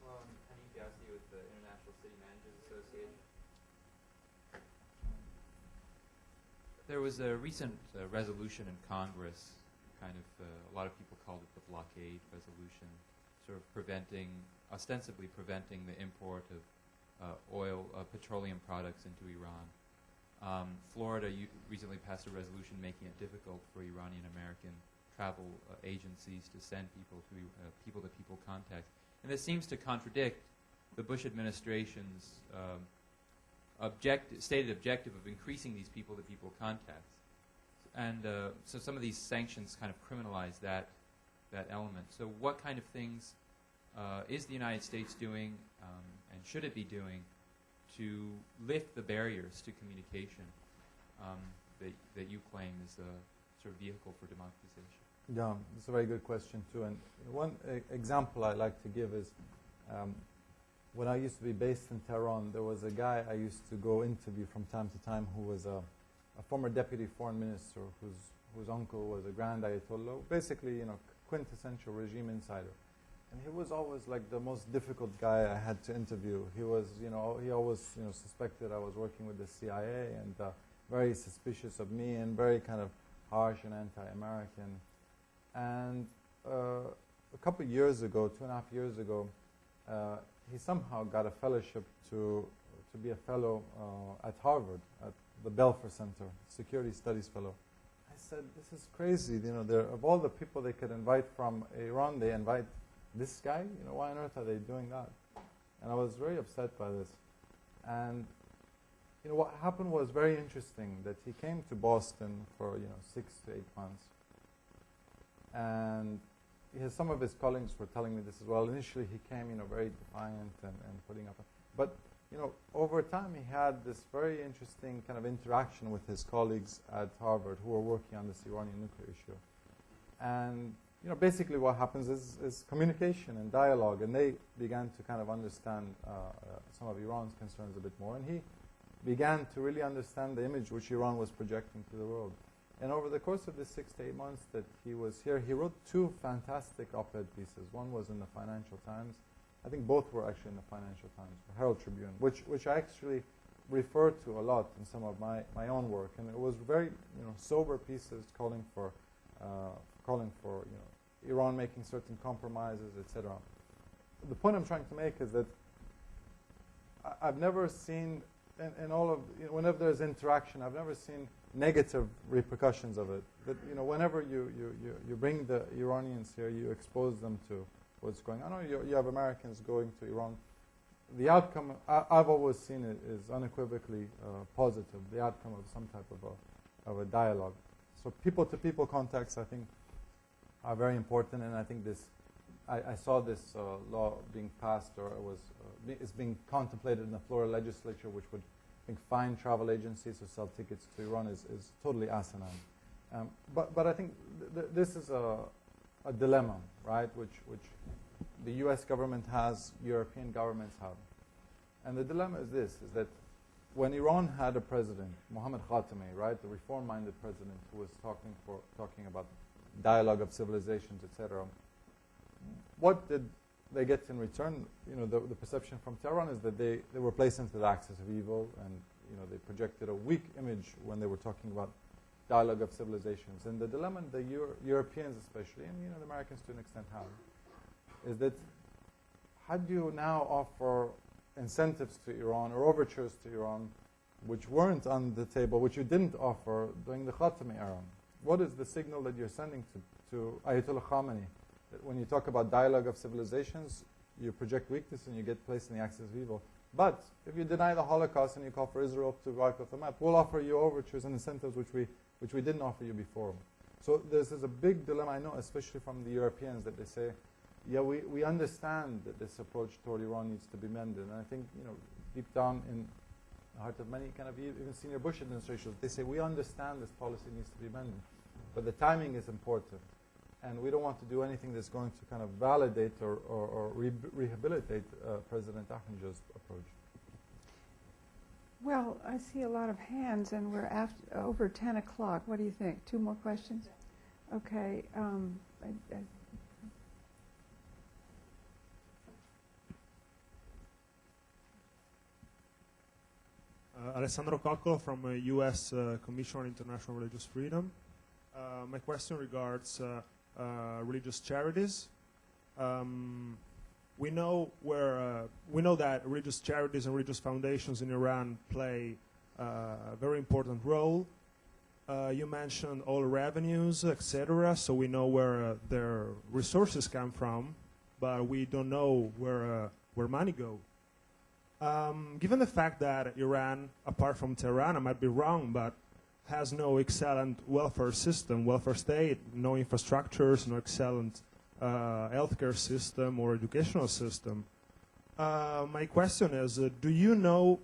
Well, I'm Hanif Yassi with the International City Managers Association. There was a recent resolution in Congress, a lot of people called it the blockade resolution, sort of ostensibly preventing the import of petroleum products into Iran. Florida recently passed a resolution making it difficult for Iranian-American travel agencies to send people to people-to-people contact. And this seems to contradict the Bush administration's stated objective of increasing these people-to-people contacts. And so some of these sanctions kind of criminalize that element. So what kind of things is the United States doing, and should it be doing, to lift the barriers to communication that you claim is a sort of vehicle for democratization? Yeah, that's a very good question too. And one example I like to give is when I used to be based in Tehran, there was a guy I used to go interview from time to time who was a former deputy foreign minister whose uncle was a grand ayatollah, basically, quintessential regime insider. And he was always like the most difficult guy I had to interview. He was, he always, suspected I was working with the CIA and very suspicious of me and very kind of harsh and anti-American. And a couple of years ago, 2.5 years ago, he somehow got a fellowship to be a fellow at Harvard, at the Belfer Center, Security Studies Fellow. I said, this is crazy. Of all the people they could invite from Iran, they invite this guy? Why on earth are they doing that? And I was very upset by this. And what happened was very interesting, that he came to Boston for 6 to 8 months. And some of his colleagues were telling me this as well. Initially he came very defiant and putting up. But over time he had this very interesting kind of interaction with his colleagues at Harvard who were working on this Iranian nuclear issue. And basically what happens is communication and dialogue, and they began to kind of understand some of Iran's concerns a bit more, and he began to really understand the image which Iran was projecting to the world. And over the course of the 6 to 8 months that he was here, he wrote 2 fantastic op-ed pieces. One was in the Financial Times. I think both were actually in the Financial Times, the Herald Tribune, which I actually refer to a lot in some of my own work. And it was very sober pieces calling for Iran making certain compromises, etc. The point I'm trying to make is that I've never seen in all of whenever there's interaction, I've never seen negative repercussions of it. That whenever you bring the Iranians here, you expose them to what's going on. Or you have Americans going to Iran. The outcome I've always seen it is unequivocally positive. The outcome of some type of a dialogue. So people-to-people contacts, I think, are very important. And I think I saw this law being passed, or it's being contemplated in the Florida legislature, which would, I think, fine travel agencies who sell tickets to Iran is totally asinine. But I think this is a dilemma, right, which the U.S. government has, European governments have. And the dilemma is this, is that when Iran had a president, Mohammad Khamenei, right, the reform-minded president who was talking about dialogue of civilizations, etc., what did they get in return? The perception from Tehran is that they were placed into the axis of evil, and they projected a weak image when they were talking about dialogue of civilizations. And the dilemma the Europeans especially, and the Americans to an extent have, is that how do you now offer incentives to Iran or overtures to Iran which weren't on the table, which you didn't offer during the Khatami era? What is the signal that you're sending to Ayatollah Khamenei? That when you talk about dialogue of civilizations, you project weakness and you get placed in the axis of evil. But if you deny the Holocaust and you call for Israel to wipe off the map, we'll offer you overtures and incentives which we didn't offer you before. So this is a big dilemma, I know, especially from the Europeans, that they say, yeah, we understand that this approach toward Iran needs to be mended. And I think, deep down in the heart of many kind of even senior Bush administrations, they say, we understand this policy needs to be mended. But the timing is important. And we don't want to do anything that's going to kind of validate or rehabilitate President Ahmadinejad's approach. Well, I see a lot of hands, and we're over 10 o'clock. What do you think? 2 more questions? Okay. Alessandro Coccolo from U.S. Commission on International Religious Freedom. My question regards religious charities. We know that religious charities and religious foundations in Iran play a very important role. You mentioned all revenues, etc. So we know where their resources come from, but we don't know where money goes. Given the fact that Iran, apart from Tehran, I might be wrong, but has no excellent welfare system, welfare state, no infrastructures, no excellent healthcare system or educational system. My question is, do you know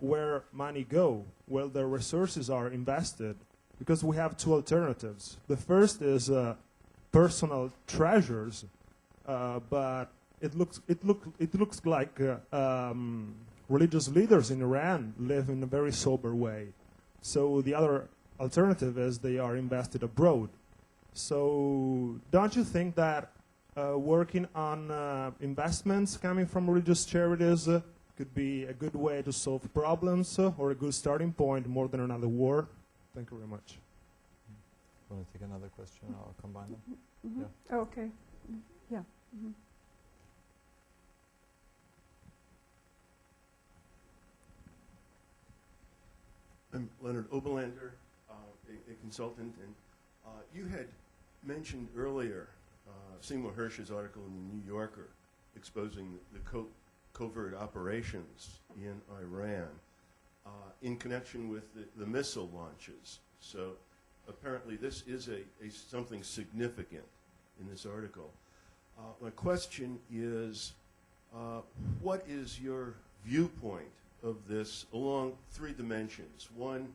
where money go, where the resources are invested? Because we have 2 alternatives. The first is personal treasures, but it looks like religious leaders in Iran live in a very sober way. So the other alternative is they are invested abroad. So don't you think that working on investments coming from religious charities could be a good way to solve problems or a good starting point more than another war? Thank you very much. You want to take another question? I'll combine them. Mm-hmm. Yeah. Oh, okay. Yeah. Mm-hmm. I'm Leonard Oberlander, a consultant, and you had mentioned earlier Seymour Hersh's article in the New Yorker exposing the covert operations in Iran in connection with the missile launches. So apparently this is something significant in this article. My question is, what is your viewpoint of this along three dimensions. One,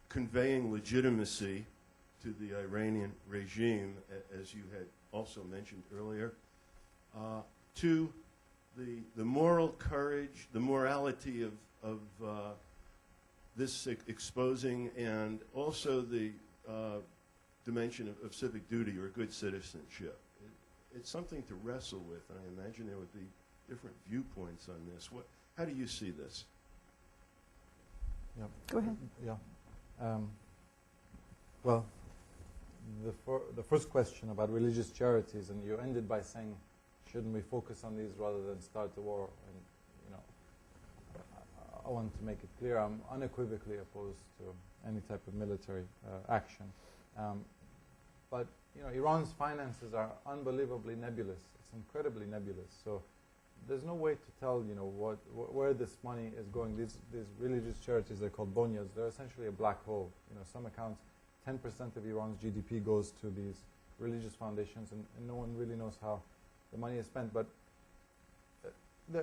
conveying legitimacy to the Iranian regime, as you had also mentioned earlier. Two, the moral courage, the morality of this exposing, and also the dimension of civic duty or good citizenship. It's something to wrestle with, and I imagine there would be different viewpoints on this. How do you see this? Yeah. Go ahead. Yeah. Well, the first question about religious charities, and you ended by saying, shouldn't we focus on these rather than start the war? And you know, I want to make it clear I'm unequivocally opposed to any type of military action. But you know, Iran's finances are unbelievably nebulous. It's incredibly nebulous. So there's no way to tell, you know, where this money is going. These religious charities, they're called bonyas. They're essentially a black hole. You know, some accounts, 10% of Iran's GDP goes to these religious foundations, and no one really knows how the money is spent. But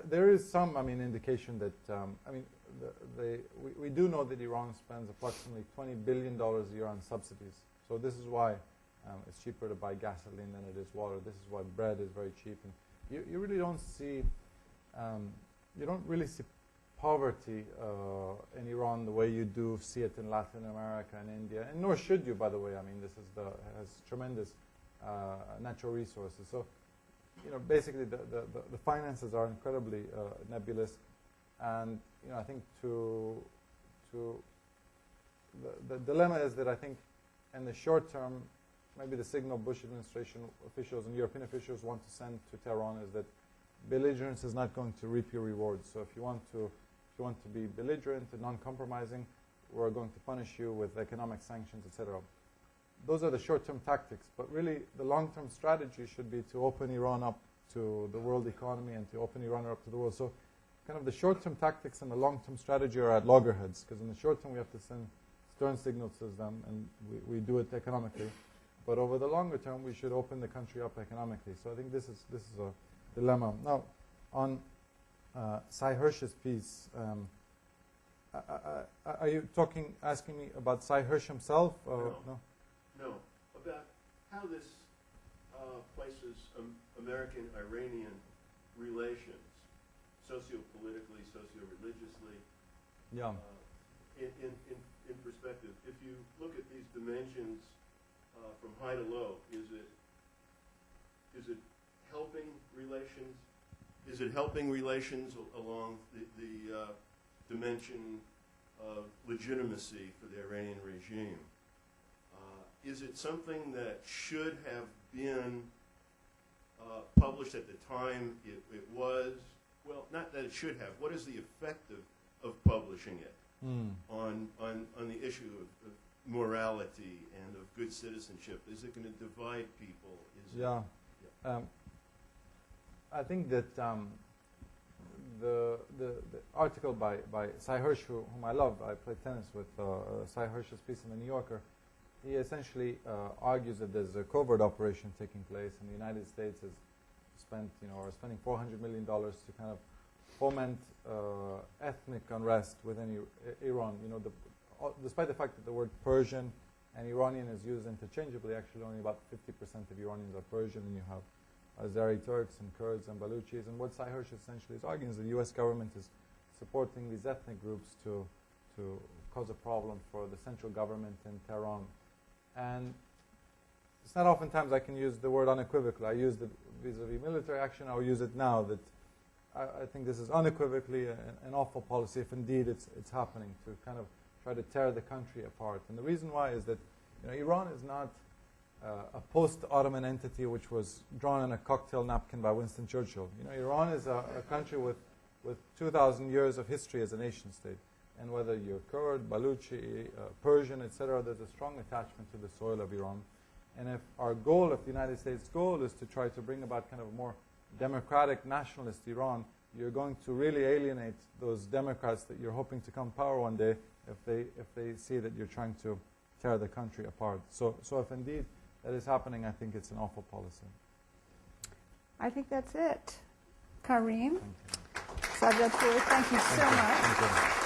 there is some, indication that, we do know that Iran spends approximately $20 billion a year on subsidies. So this is why it's cheaper to buy gasoline than it is water. This is why bread is very cheap. And you really don't see, poverty in Iran the way you do see it in Latin America and India, and nor should you, by the way. This is has tremendous natural resources. So, you know, basically the finances are incredibly nebulous, and you know, I think the dilemma is that I think in the short term, maybe the signal Bush administration officials and European officials want to send to Tehran is that belligerence is not going to reap your rewards. So if you want to be belligerent and non-compromising, we're going to punish you with economic sanctions, etc. Those are the short-term tactics, but really the long-term strategy should be to open Iran up to the world economy and to open Iran up to the world. So kind of the short-term tactics and the long-term strategy are at loggerheads, because in the short term we have to send stern signals to them, and we do it economically. But over the longer term, we should open the country up economically. So I think this is a dilemma. Now, on Sy Hersh's piece, are you asking me about Sy Hersh himself? No, about how this places American-Iranian relations, socio-politically, socio-religiously, yeah. In perspective. If you look at these dimensions from high to low, is it helping relations? Is it helping relations along the dimension of legitimacy for the Iranian regime? Is it something that should have been published at the time it was? Well, not that it should have. What is the effect of publishing it on the issue of morality and of good citizenship? Is it going to divide people? I think that the article by Sy Hersh, whom I love, I played tennis with, Sy Hersh's piece in the New Yorker, he essentially argues that there's a covert operation taking place, and the United States has spending $400 million to kind of foment ethnic unrest within Iran. You know, despite the fact that the word Persian and Iranian is used interchangeably, actually only about 50% of Iranians are Persian, and you have Azeri Turks and Kurds and Baluchis. And what Sy Hersh essentially is arguing is the U.S. government is supporting these ethnic groups to cause a problem for the central government in Tehran. And it's not oftentimes I can use the word unequivocally. I used it vis-a-vis military action. I'll use it now that I think this is unequivocally an awful policy, if indeed it's happening, to kind of try to tear the country apart. And the reason why is that, you know, Iran is not a post-Ottoman entity which was drawn on a cocktail napkin by Winston Churchill. You know, Iran is a country with 2,000 years of history as a nation state. And whether you're Kurd, Baluchi, Persian, etc., there's a strong attachment to the soil of Iran. And if our goal, if the United States' goal is to try to bring about kind of a more democratic, nationalist Iran, you're going to really alienate those Democrats that you're hoping to come power one day if they see that you're trying to tear the country apart. So if indeed that is happening, I think it's an awful policy. I think that's it. Kareem? Thank you. Sajjad Tour, thank you so much. Thank you.